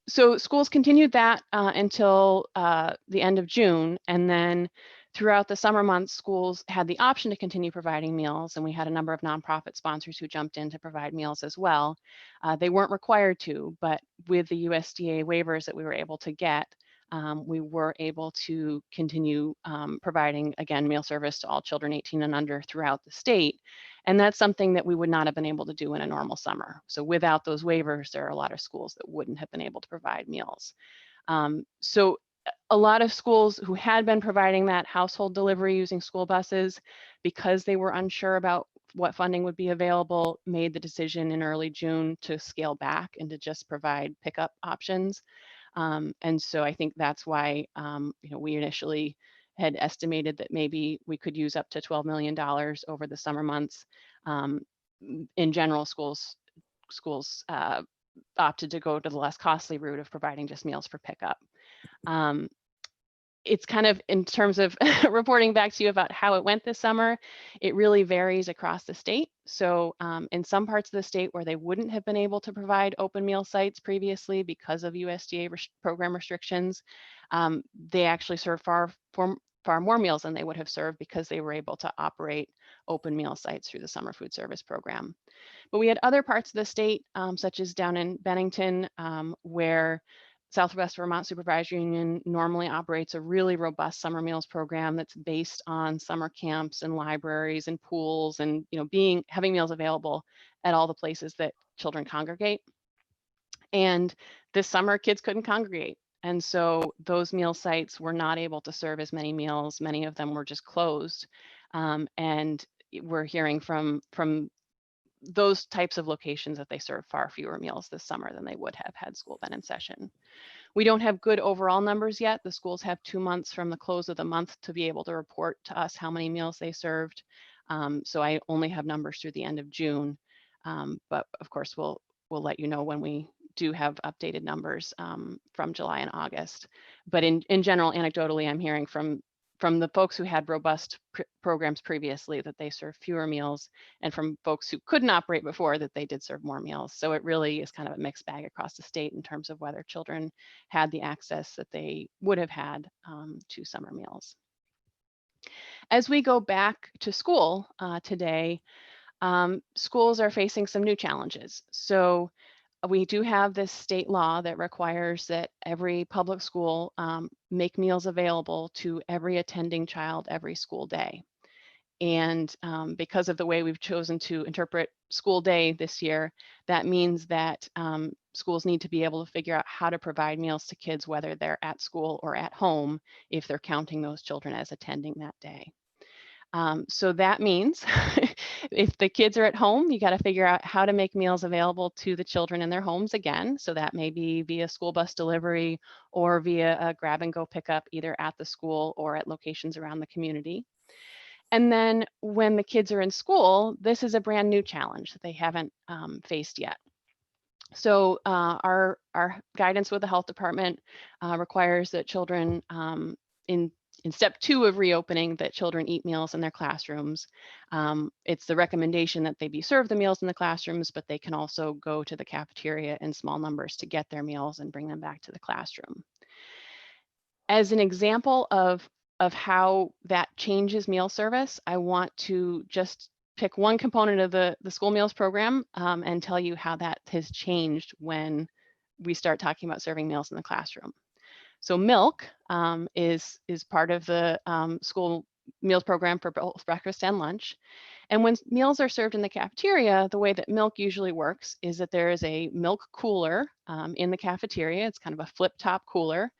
So schools continued that until the end of June, and then throughout the summer months, schools had the option to continue providing meals, and we had a number of nonprofit sponsors who jumped in to provide meals as well. They weren't required to, but with the USDA waivers that we were able to get, we were able to continue providing, again, meal service to all children 18 and under throughout the state. And that's something that we would not have been able to do in a normal summer. So without those waivers, there are a lot of schools that wouldn't have been able to provide meals. So a lot of schools who had been providing that household delivery using school buses, because they were unsure about what funding would be available, made the decision in early June to scale back and to just provide pickup options. And so I think that's why we initially had estimated that maybe we could use up to $12 million over the summer months. In general, schools opted to go to the less costly route of providing just meals for pickup. It's kind of, in terms of reporting back to you about how it went this summer, it really varies across the state. So in some parts of the state where they wouldn't have been able to provide open meal sites previously because of USDA program restrictions, they actually serve far more meals than they would have served because they were able to operate open meal sites through the summer food service program. But we had other parts of the state, such as down in Bennington, where Southwest Vermont Supervisory Union normally operates a really robust summer meals program that's based on summer camps and libraries and pools and having meals available at all the places that children congregate. And this summer, kids couldn't congregate. And so those meal sites were not able to serve as many meals. Many of them were just closed. And we're hearing from those types of locations that they serve far fewer meals this summer than they would have had school been in session. We don't have good overall numbers yet. The schools have 2 months from the close of the month to be able to report to us how many meals they served. So I only have numbers through the end of June, but of course we'll let you know when we do have updated numbers from July and August. But in general, anecdotally, I'm hearing from the folks who had robust programs previously that they serve fewer meals, and from folks who couldn't operate before that they did serve more meals. So it really is kind of a mixed bag across the state in terms of whether children had the access that they would have had to summer meals. As we go back to school today, schools are facing some new challenges. So we do have this state law that requires that every public school make meals available to every attending child every school day. And because of the way we've chosen to interpret school day this year, that means that schools need to be able to figure out how to provide meals to kids, whether they're at school or at home, if they're counting those children as attending that day. So that means if the kids are at home, you got to figure out how to make meals available to the children in their homes again. So that may be via school bus delivery or via a grab and go pickup, either at the school or at locations around the community. And then when the kids are in school, this is a brand new challenge that they haven't faced yet. So our guidance with the health department requires that children in step 2 of reopening, that children eat meals in their classrooms. It's the recommendation that they be served the meals in the classrooms, but they can also go to the cafeteria in small numbers to get their meals and bring them back to the classroom. As an example of how that changes meal service, I want to just pick one component of the school meals program and tell you how that has changed when we start talking about serving meals in the classroom. So milk is part of the school meals program for both breakfast and lunch. And when meals are served in the cafeteria, the way that milk usually works is that there is a milk cooler in the cafeteria. It's kind of a flip top cooler.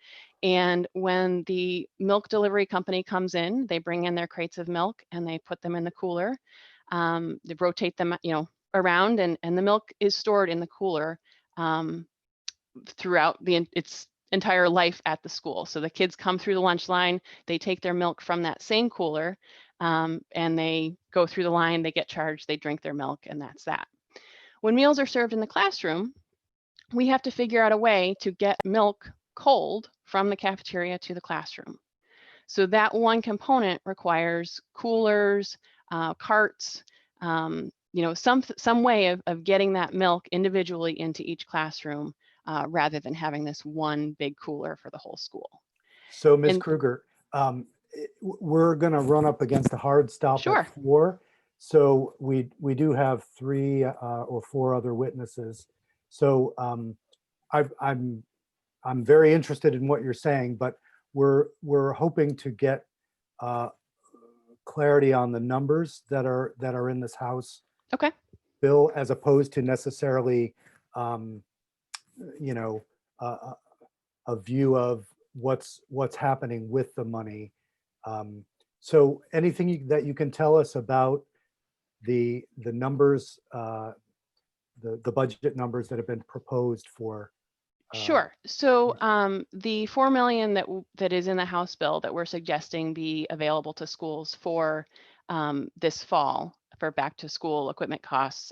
And when the milk delivery company comes in, they bring in their crates of milk and they put them in the cooler. They rotate them, around, and the milk is stored in the cooler throughout its entire life at the school. So the kids come through the lunch line, they take their milk from that same cooler, and they go through the line, they get charged, they drink their milk, and that's that. When meals are served in the classroom, we have to figure out a way to get milk cold from the cafeteria to the classroom. So that one component requires coolers, carts, some way of getting that milk individually into each classroom rather than having this one big cooler for the whole school. So Ms. And- Kruger, we're going to run up against a hard stop Sure. at 4. So we do have 3 or 4 other witnesses. So I'm very interested in what you're saying, but we're hoping to get clarity on the numbers that are in this House Okay. bill, as opposed to necessarily a view of what's happening with the money. So anything that you can tell us about the numbers, the budget numbers that have been proposed for? Sure. So the $4 million that is in the House bill that we're suggesting be available to schools for this fall for back to school equipment costs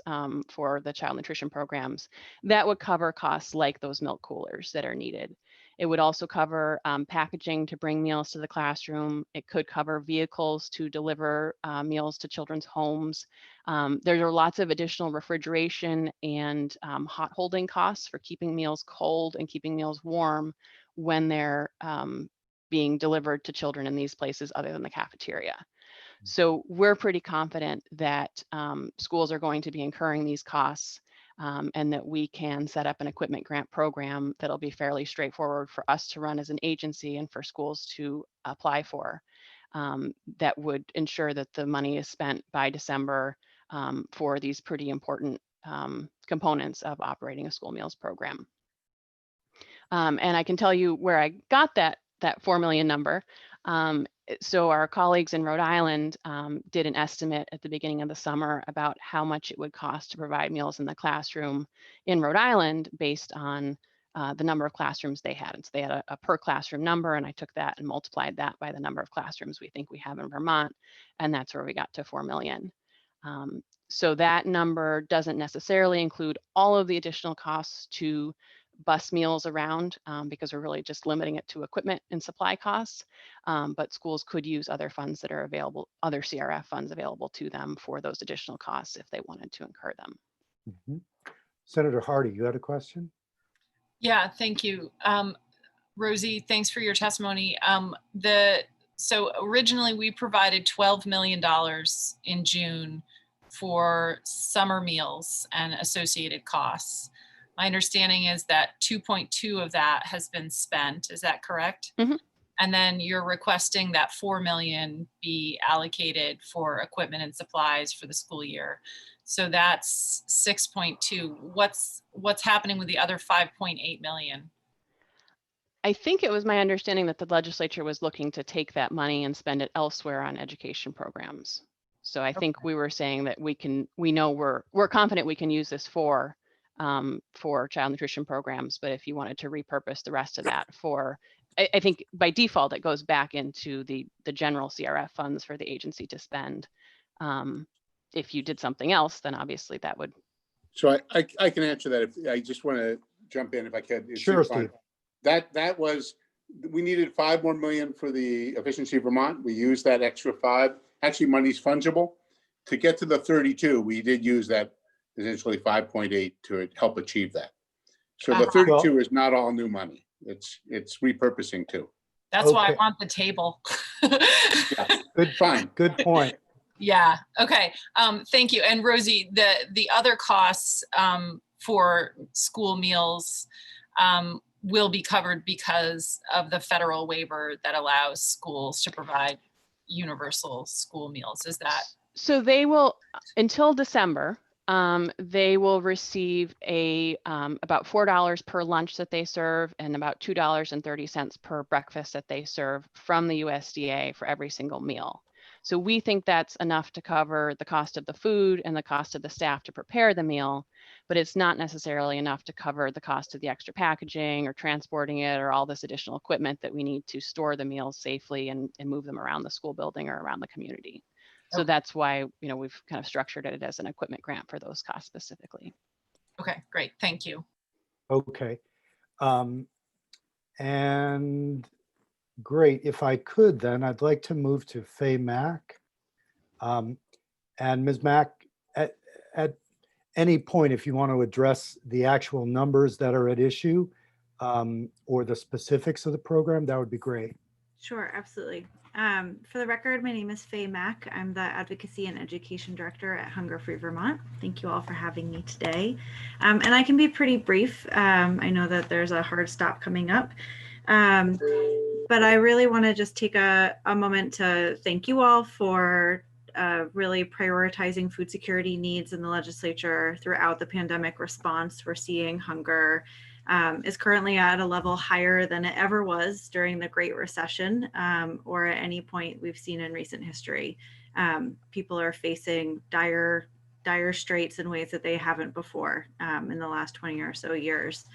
for the child nutrition programs, that would cover costs like those milk coolers that are needed. It would also cover packaging to bring meals to the classroom. It could cover vehicles to deliver meals to children's homes. There are lots of additional refrigeration and hot holding costs for keeping meals cold and keeping meals warm when they're being delivered to children in these places other than the cafeteria. So we're pretty confident that schools are going to be incurring these costs and that we can set up an equipment grant program that'll be fairly straightforward for us to run as an agency and for schools to apply for, that would ensure that the money is spent by December for these pretty important components of operating a school meals program. And I can tell you where I got that 4 million number. So our colleagues in Rhode Island did an estimate at the beginning of the summer about how much it would cost to provide meals in the classroom in Rhode Island based on the number of classrooms they had. And so they had a per classroom number, and I took that and multiplied that by the number of classrooms we think we have in Vermont, and that's where we got to 4 million. So that number doesn't necessarily include all of the additional costs to bus meals around because we're really just limiting it to equipment and supply costs. But schools could use other funds that are available, other CRF funds available to them for those additional costs if they wanted to incur them. Mm-hmm. Senator Hardy, you had a question? Yeah, thank you. Rosie, thanks for your testimony. So originally we provided $12 million in June for summer meals and associated costs. My understanding is that 2.2 of that has been spent. Is that correct? Mm-hmm. And then you're requesting that 4 million be allocated for equipment and supplies for the school year. So that's 6.2. What's happening with the other 5.8 million? I think it was my understanding that the legislature was looking to take that money and spend it elsewhere on education programs. So I think we were saying that we're confident we can use this for child nutrition programs, but if you wanted to repurpose the rest of that for, I think by default, it goes back into the general CRF funds for the agency to spend. If you did something else, then obviously that would. So I can answer that. If I just want to jump in if I can. Sure, Steve. That was we needed 5 more million for the Efficiency Vermont. We used that extra 5. Actually, money's fungible. To get to the 32, we did use that essentially 5.8 to help achieve that. So the 32 is not all new money. It's repurposing too. That's why I Okay. want the table. Good, Fine. good point. Yeah, okay. Thank you. And Rosie, the other costs for school meals will be covered because of the federal waiver that allows schools to provide universal school meals. Is that? So they will, until December, they will receive about $4 per lunch that they serve and about $2.30 per breakfast that they serve from the USDA for every single meal. So we think that's enough to cover the cost of the food and the cost of the staff to prepare the meal, but it's not necessarily enough to cover the cost of the extra packaging or transporting it or all this additional equipment that we need to store the meals safely and move them around the school building or around the community. So that's why, we've kind of structured it as an equipment grant for those costs specifically. Okay, great. Thank you. Okay. And great. If I could, then I'd like to move to Faye Mack. And Ms. Mack, at any point, if you want to address the actual numbers that are at issue or the specifics of the program, that would be great. Sure, absolutely. For the record, my name is Faye Mack. I'm the Advocacy and Education Director at Hunger Free Vermont. Thank you all for having me today. And I can be pretty brief. I know that there's a hard stop coming up. But I really want to just take a moment to thank you all for really prioritizing food security needs in the legislature throughout the pandemic response. We're seeing hunger is currently at a level higher than it ever was during the Great Recession or at any point we've seen in recent history. People are facing dire straits in ways that they haven't before in the last 20 or so years.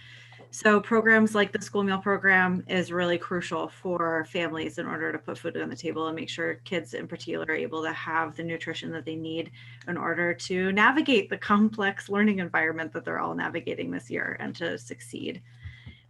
So programs like the school meal program is really crucial for families in order to put food on the table and make sure kids in particular are able to have the nutrition that they need in order to navigate the complex learning environment that they're all navigating this year and to succeed.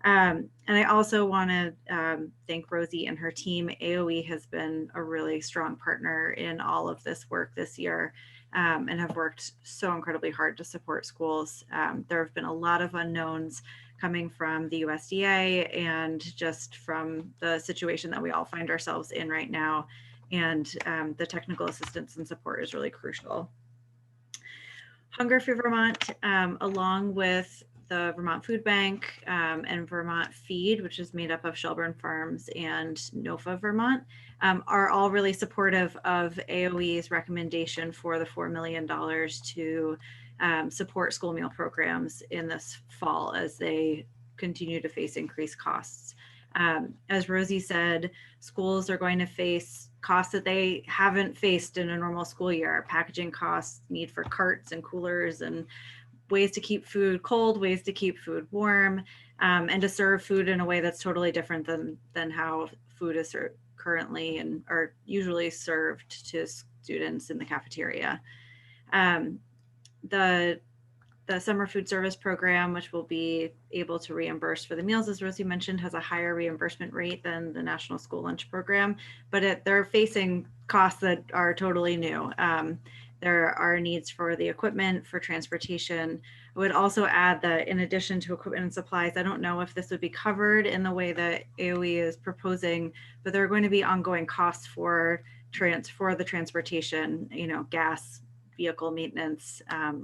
And I also want to thank Rosie and her team. AOE has been a really strong partner in all of this work this year and have worked so incredibly hard to support schools. There have been a lot of unknowns coming from the USDA and just from the situation that we all find ourselves in right now. And the technical assistance and support is really crucial. Hunger Free Vermont, along with the Vermont Food Bank and Vermont Feed, which is made up of Shelburne Farms and NOFA Vermont, are all really supportive of AOE's recommendation for the $4 million to support school meal programs in this fall as they continue to face increased costs. As Rosie said, schools are going to face costs that they haven't faced in a normal school year: packaging costs, need for carts and coolers, and ways to keep food cold, ways to keep food warm, and to serve food in a way that's totally different than how food is currently and are usually served to students in the cafeteria. The summer food service program, which will be able to reimburse for the meals, as Rosie mentioned, has a higher reimbursement rate than the National School Lunch Program, but they're facing costs that are totally new. There are needs for the equipment, for transportation. I would also add that in addition to equipment and supplies, I don't know if this would be covered in the way that AOE is proposing, but there are going to be ongoing costs for the transportation, gas, vehicle maintenance,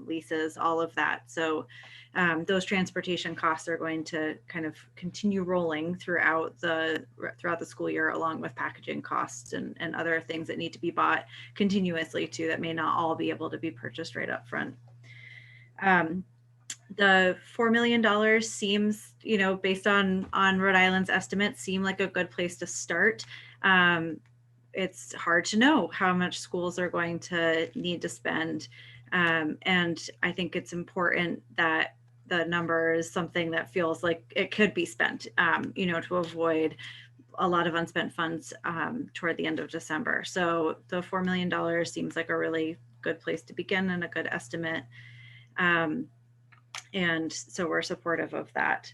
leases, all of that. So those transportation costs are going to kind of continue rolling throughout the school year, along with packaging costs and other things that need to be bought continuously too, that may not all be able to be purchased right up front. The $4 million seems, based on Rhode Island's estimates, seem like a good place to start. It's hard to know how much schools are going to need to spend. And I think it's important that the number is something that feels like it could be spent, to avoid a lot of unspent funds toward the end of December. So the $4 million seems like a really good place to begin and a good estimate. And so we're supportive of that.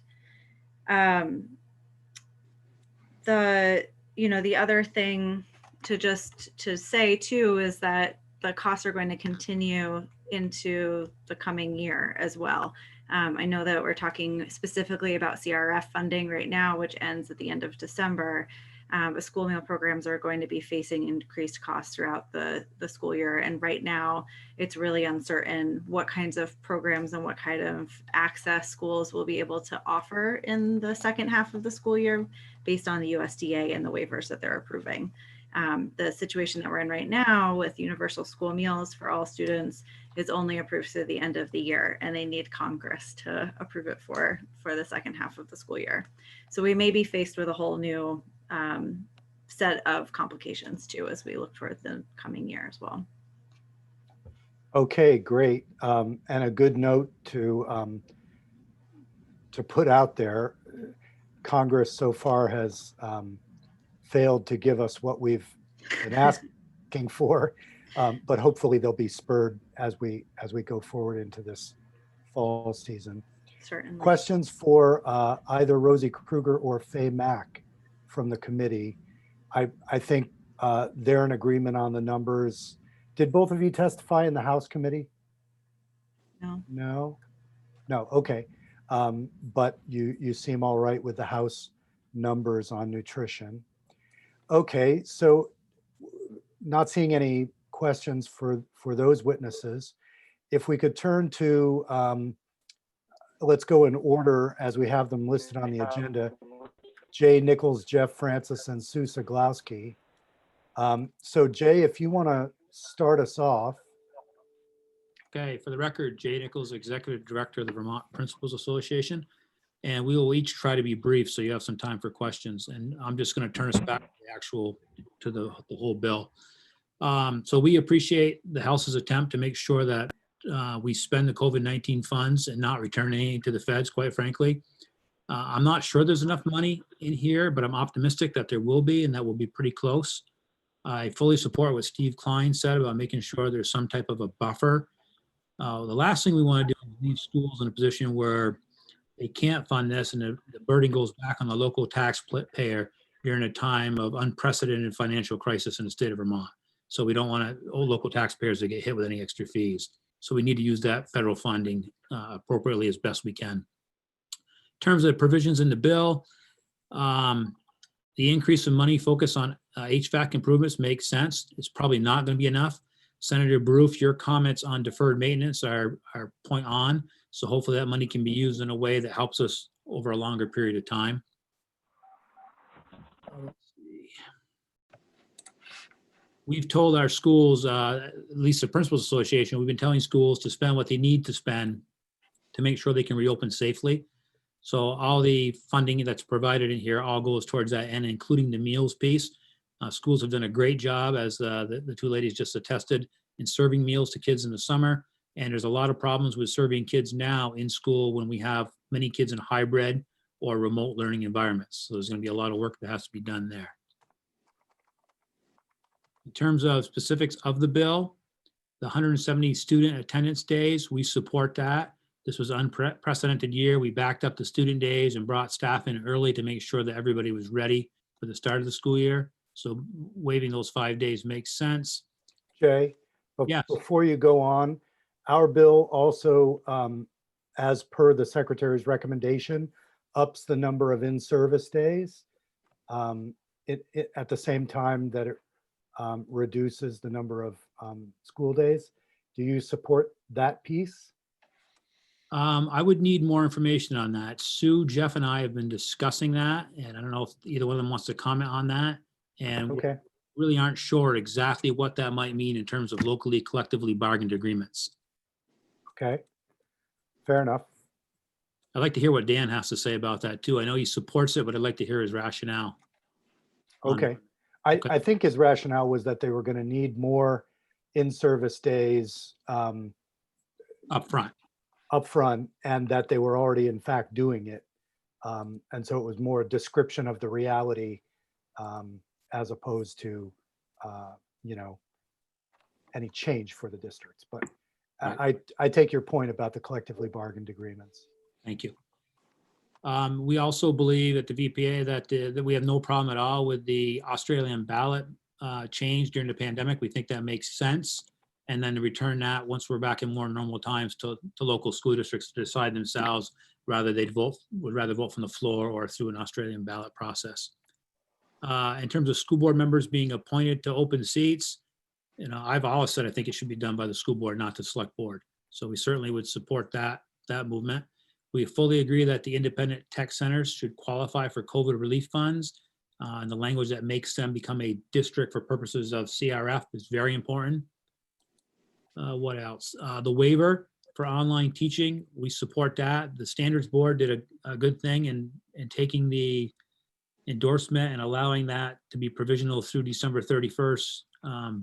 the other thing to say too is that the costs are going to continue into the coming year as well. I know that we're talking specifically about CRF funding right now, which ends at the end of December. But school meal programs are going to be facing increased costs throughout the school year. And right now, it's really uncertain what kinds of programs and what kind of access schools will be able to offer in the second half of the school year based on the USDA and the waivers that they're approving. The situation that we're in right now with universal school meals for all students is only approved through the end of the year, and they need Congress to approve it for the second half of the school year. So we may be faced with a whole new set of complications too as we look toward the coming year as well. Okay, great. And a good note to put out there, Congress so far has failed to give us what we've been asking for, but hopefully they'll be spurred as we go forward into this fall season. Certainly. Questions for either Rosie Kruger or Faye Mack from the committee? I think they're in agreement on the numbers. Did both of you testify in the House committee? No. No. Okay. But you seem all right with the House numbers on nutrition. Okay, so not seeing any questions for those witnesses. If we could turn to, let's go in order as we have them listed on the agenda. Jay Nichols, Jeff Francis, and Sue Saglowski. So Jay, if you want to start us off. Okay, for the record, Jay Nichols, Executive Director of the Vermont Principals Association. And we will each try to be brief so you have some time for questions. And I'm just going to turn us back to the whole bill. So we appreciate the House's attempt to make sure that we spend the COVID-19 funds and not return anything to the feds, quite frankly. I'm not sure there's enough money in here, but I'm optimistic that there will be, and that will be pretty close. I fully support what Steve Klein said about making sure there's some type of a buffer. The last thing we want to do is leave schools in a position where they can't fund this and the burden goes back on the local taxpayer during a time of unprecedented financial crisis in the state of Vermont. So we don't want local taxpayers to get hit with any extra fees. So we need to use that federal funding appropriately as best we can. In terms of the provisions in the bill, the increase in money focus on HVAC improvements makes sense. It's probably not going to be enough. Senator Baroof, your comments on deferred maintenance are point on. So hopefully that money can be used in a way that helps us over a longer period of time. Let's see. We've told our schools, at least the Principals Association, we've been telling schools to spend what they need to spend to make sure they can reopen safely. So all the funding that's provided in here all goes towards that end, including the meals piece. Schools have done a great job, as the two ladies just attested, in serving meals to kids in the summer. And there's a lot of problems with serving kids now in school when we have many kids in hybrid or remote learning environments. So there's going to be a lot of work that has to be done there. In terms of specifics of the bill, the 170 student attendance days, we support that. This was an unprecedented year. We backed up the student days and brought staff in early to make sure that everybody was ready for the start of the school year. So waiving those 5 days makes sense. Jay, Yes. before you go on, our bill also, as per the Secretary's recommendation, ups the number of in-service days at the same time that it reduces the number of school days. Do you support that piece? I would need more information on that. Sue, Jeff, and I have been discussing that, and I don't know if either one of them wants to comment on that. And we Okay, really aren't sure exactly what that might mean in terms of locally collectively bargained agreements. okay, fair enough. I'd like to hear what Dan has to say about that too. I know he supports it, but I'd like to hear his rationale. on it. Okay. Okay. I think his rationale was that they were going to need more in-service days Up front. upfront, and that they were already in fact doing it. And so it was more a description of the reality as opposed to, any change for the districts. But I take your point about the collectively bargained agreements. Thank you. We also believe at the VPA that we have no problem at all with the Australian ballot change during the pandemic. We think that makes sense. And then to return that once we're back in more normal times to local school districts to decide themselves would rather vote from the floor or through an Australian ballot process. In terms of school board members being appointed to open seats, I've always said I think it should be done by the school board, not the select board. So we certainly would support that movement. We fully agree that the independent tech centers should qualify for COVID relief funds. And the language that makes them become a district for purposes of CRF is very important. What else? The waiver for online teaching, we support that. The standards board did a good thing in taking the endorsement and allowing that to be provisional through December 31st.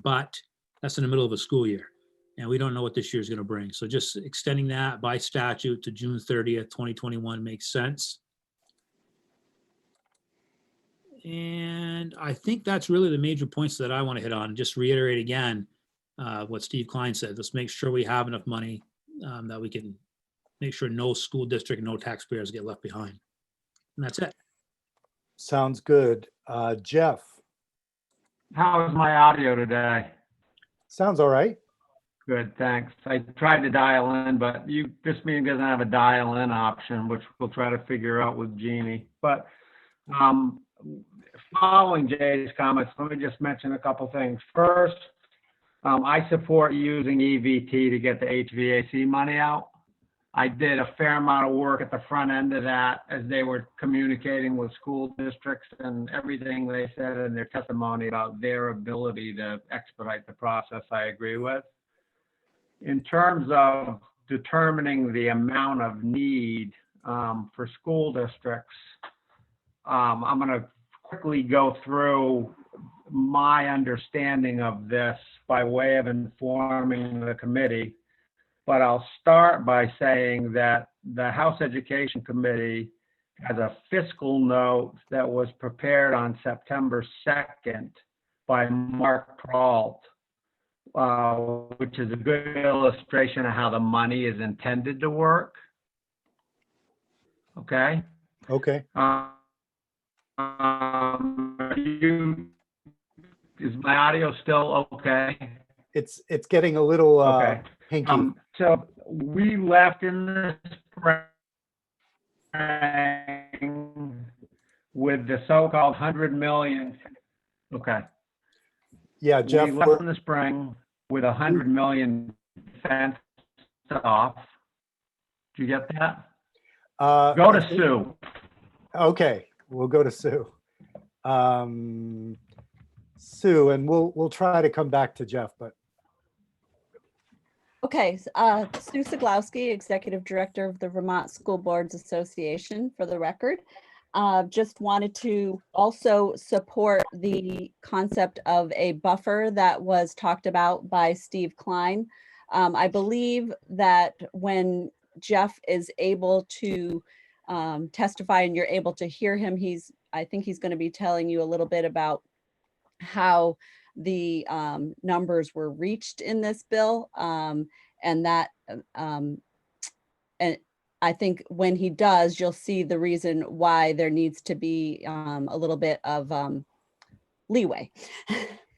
But that's in the middle of a school year. And we don't know what this year is going to bring. So just extending that by statute to June 30th, 2021 makes sense. And I think that's really the major points that I want to hit on. Just reiterate again what Steve Klein said. Let's make sure we have enough money that we can make sure no school district, no taxpayers get left behind. And that's it. Sounds good. Jeff, How is my audio today? sounds all right. Good, thanks. I tried to dial in, but this meeting doesn't have a dial in option, which we'll try to figure out with Jeannie. But following Jay's comments, let me just mention a couple things. First, I support using EVT to get the HVAC money out. I did a fair amount of work at the front end of that as they were communicating with school districts, and everything they said in their testimony about their ability to expedite the process, I agree with. In terms of determining the amount of need for school districts, I'm going to quickly go through my understanding of this by way of informing the committee. But I'll start by saying that the House Education Committee has a fiscal note that was prepared on September 2nd by Mark Prault, which is a good illustration of how the money is intended to work. Okay. Okay. Is my audio still okay? It's getting a little Okay. hinky. So we left in the spring with the so-called 100 million. Okay. Yeah, Jeff, We left in the spring with 100 million fenced off. Did you get that? Go to Sue. Okay, we'll go to Sue. Sue, and we'll try to come back to Jeff, but Okay, Sue Siglowski, Executive Director of the Vermont School Boards Association, for the record. Just wanted to also support the concept of a buffer that was talked about by Steve Klein. I believe that when Jeff is able to testify and you're able to hear him, I think he's going to be telling you a little bit about how the numbers were reached in this bill, and that and I think when he does, you'll see the reason why there needs to be a little bit of leeway.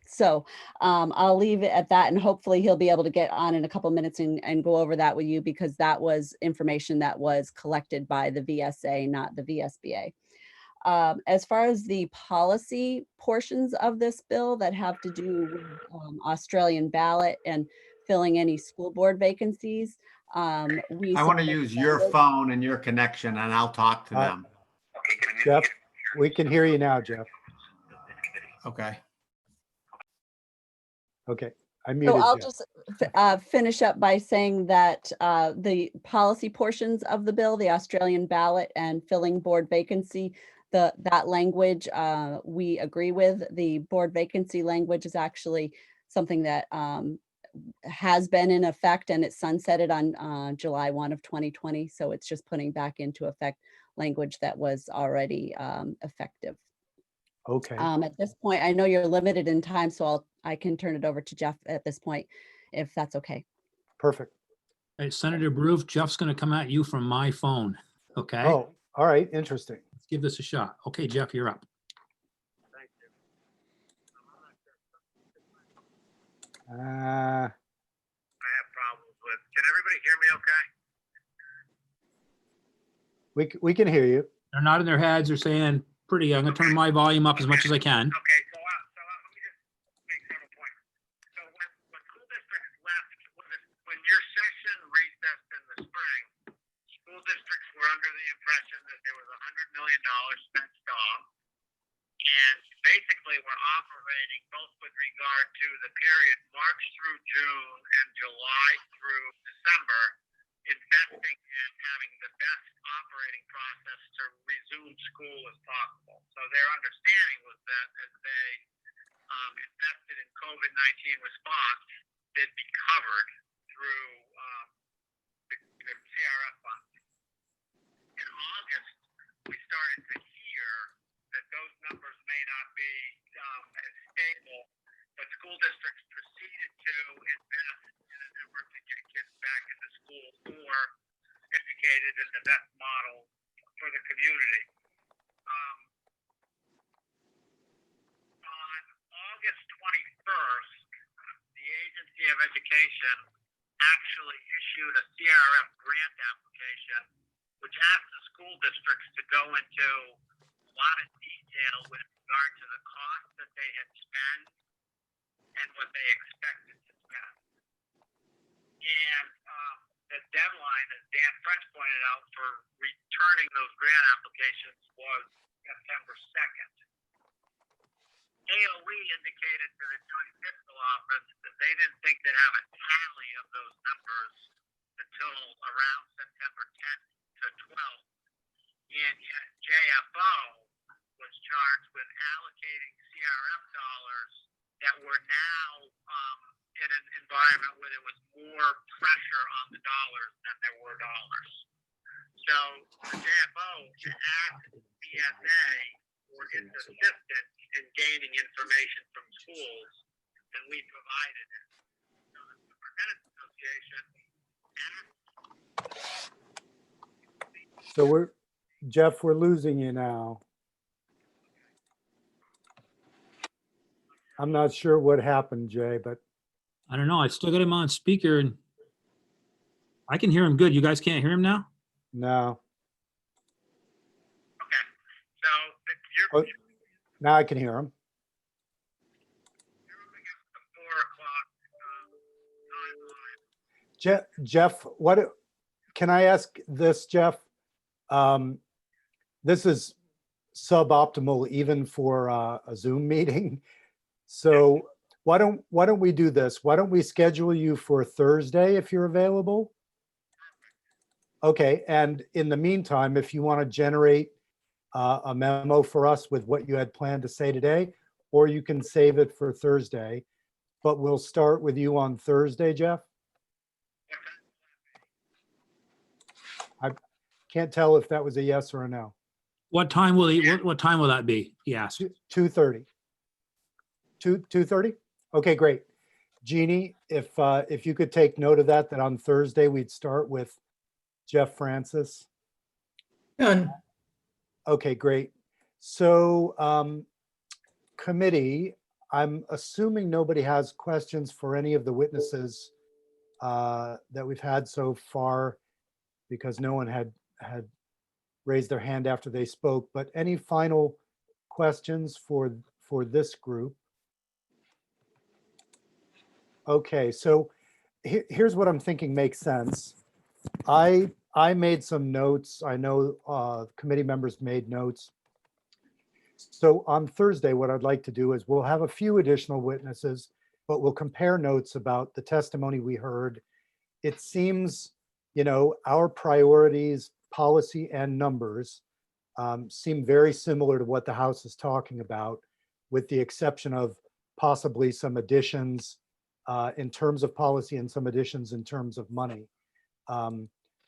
So I'll leave it at that, and hopefully he'll be able to get on in a couple minutes and go over that with you, because that was information that was collected by the VSA, not the VSBA. As far as the policy portions of this bill that have to do with Australian ballot and filling any school board vacancies, I want to use your phone and your connection, and I'll talk to them. Jeff, we can hear you now, Jeff. Okay. Okay, I So muted I'll Jeff. just finish up by saying that the policy portions of the bill, the Australian ballot and filling board vacancy, that language we agree with. The board vacancy language is actually something that has been in effect, and it's sunsetted on July 1 of 2020. So it's just putting back into effect language that was already effective. Okay. At this point, I know you're limited in time, so I can turn it over to Jeff at this point, if that's okay. Perfect. Hey, Senator Broof, Jeff's going to come at you from my phone. Okay. Oh, All right, interesting. Let's give this a shot. Okay, Jeff, you're up. Uh, I have problems with. Can everybody hear me okay? we can hear you. They're nodding their heads. They're saying pretty. I'm gonna turn my volume up as much as I can. Okay, so let me just make several points. So when school districts left, when your session recessed in the spring, school districts were under the impression that there was $100 million spent off. And basically we're operating both with regard to the period March through June and July through December, investing and having the best operating process to resume school as possible. So their understanding was that as they invested in COVID-19 response, they'd be covered through the CRF funds. In August, we started to hear that those numbers may not be as stable, but school districts proceeded to invest in an effort to get kids back into school or educated in the best model for the community. On August 21st, the Agency of Education actually issued a CRF grant application, which asked the school districts to go into a lot of detail with regard to the cost that they had spent and what they expected to spend. And the deadline, as Dan French pointed out, for returning those grant applications was September 2nd. AOE indicated to the Joint Fiscal Office that they didn't think they'd have a tally of those numbers until around September 10th to 12th. And yet JFO was charged with allocating CRF dollars that were now in an environment where there was more pressure on the dollars than there were dollars. So the JFO asked BSA for its assistance in gaining information from schools, and we provided it. So the Superintendent's Association asked. So Jeff, we're losing you now. I'm not sure what happened, Jay, but I don't know. I still got him on speaker and I can hear him good. You guys can't hear him now? no. Okay, so if you're Oh, now I can hear him. up against the 4 o'clock timeline. Jeff, can I ask this, Jeff? This is suboptimal even for a Zoom meeting. So why don't we do this? Why don't we schedule you for Thursday if you're available? Okay, and in the meantime, if you want to generate a memo for us with what you had planned to say today, or you can save it for Thursday, but we'll start with you on Thursday, Jeff. I can't tell if that was a yes or a no. What time will he, what time will that be? He asked. 2:30. 2:30? Okay, great. Jeannie, if you could take note of that on Thursday, we'd start with Jeff Francis. Done. Okay, great. So committee, I'm assuming nobody has questions for any of the witnesses that we've had so far because no one had raised their hand after they spoke, but any final questions for this group? Okay, so here's what I'm thinking makes sense. I made some notes. I know committee members made notes. So on Thursday, what I'd like to do is we'll have a few additional witnesses, but we'll compare notes about the testimony we heard. It seems, our priorities, policy and numbers seem very similar to what the House is talking about, with the exception of possibly some additions in terms of policy and some additions in terms of money.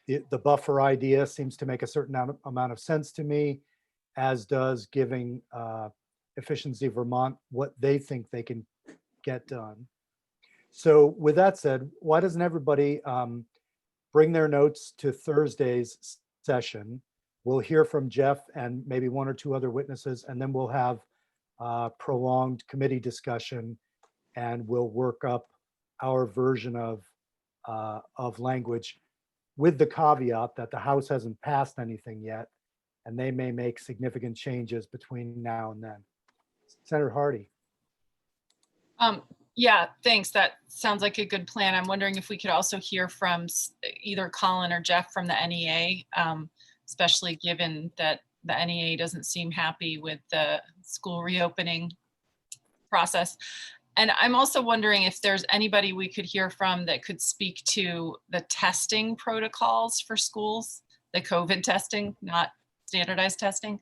The buffer idea seems to make a certain amount of sense to me, as does giving Efficiency Vermont what they think they can get done. So with that said, why doesn't everybody bring their notes to Thursday's session? We'll hear from Jeff and maybe one or two other witnesses, and then we'll have prolonged committee discussion, and we'll work up our version of language, with the caveat that the House hasn't passed anything yet, and they may make significant changes between now and then. Senator Hardy. Yeah, thanks. That sounds like a good plan. I'm wondering if we could also hear from either Colin or Jeff from the NEA, especially given that the NEA doesn't seem happy with the school reopening process. And I'm also wondering if there's anybody we could hear from that could speak to the testing protocols for schools, the COVID testing, not standardized testing.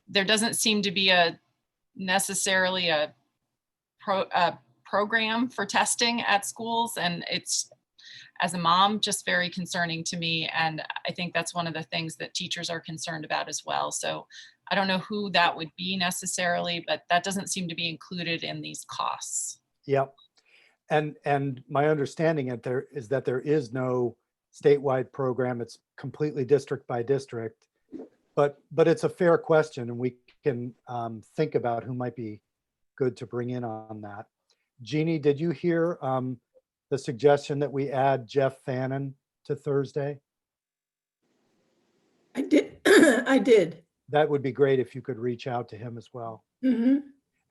There doesn't seem to be necessarily a program for testing at schools, and it's, as a mom, just very concerning to me. And I think that's one of the things that teachers are concerned about as well. So I don't know who that would be necessarily, but that doesn't seem to be included in these costs. Yep. And my understanding is that there is no statewide program. It's completely district by district, but it's a fair question, and we can think about who might be good to bring in on that. Jeannie, did you hear the suggestion that we add Jeff Fannin to Thursday? I did. I did. That would be great if you could reach out to him as well. Mm-hmm.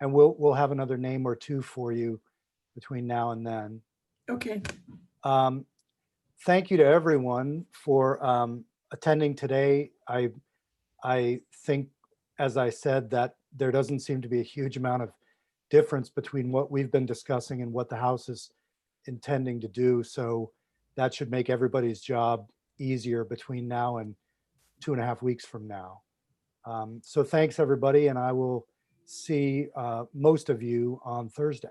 And we'll have another name or two for you between now and then. Okay. Thank you to everyone for attending today. I think, as I said, that there doesn't seem to be a huge amount of difference between what we've been discussing and what the House is intending to do. So that should make everybody's job easier between now and 2.5 weeks from now. So thanks, everybody, and I will see most of you on Thursday.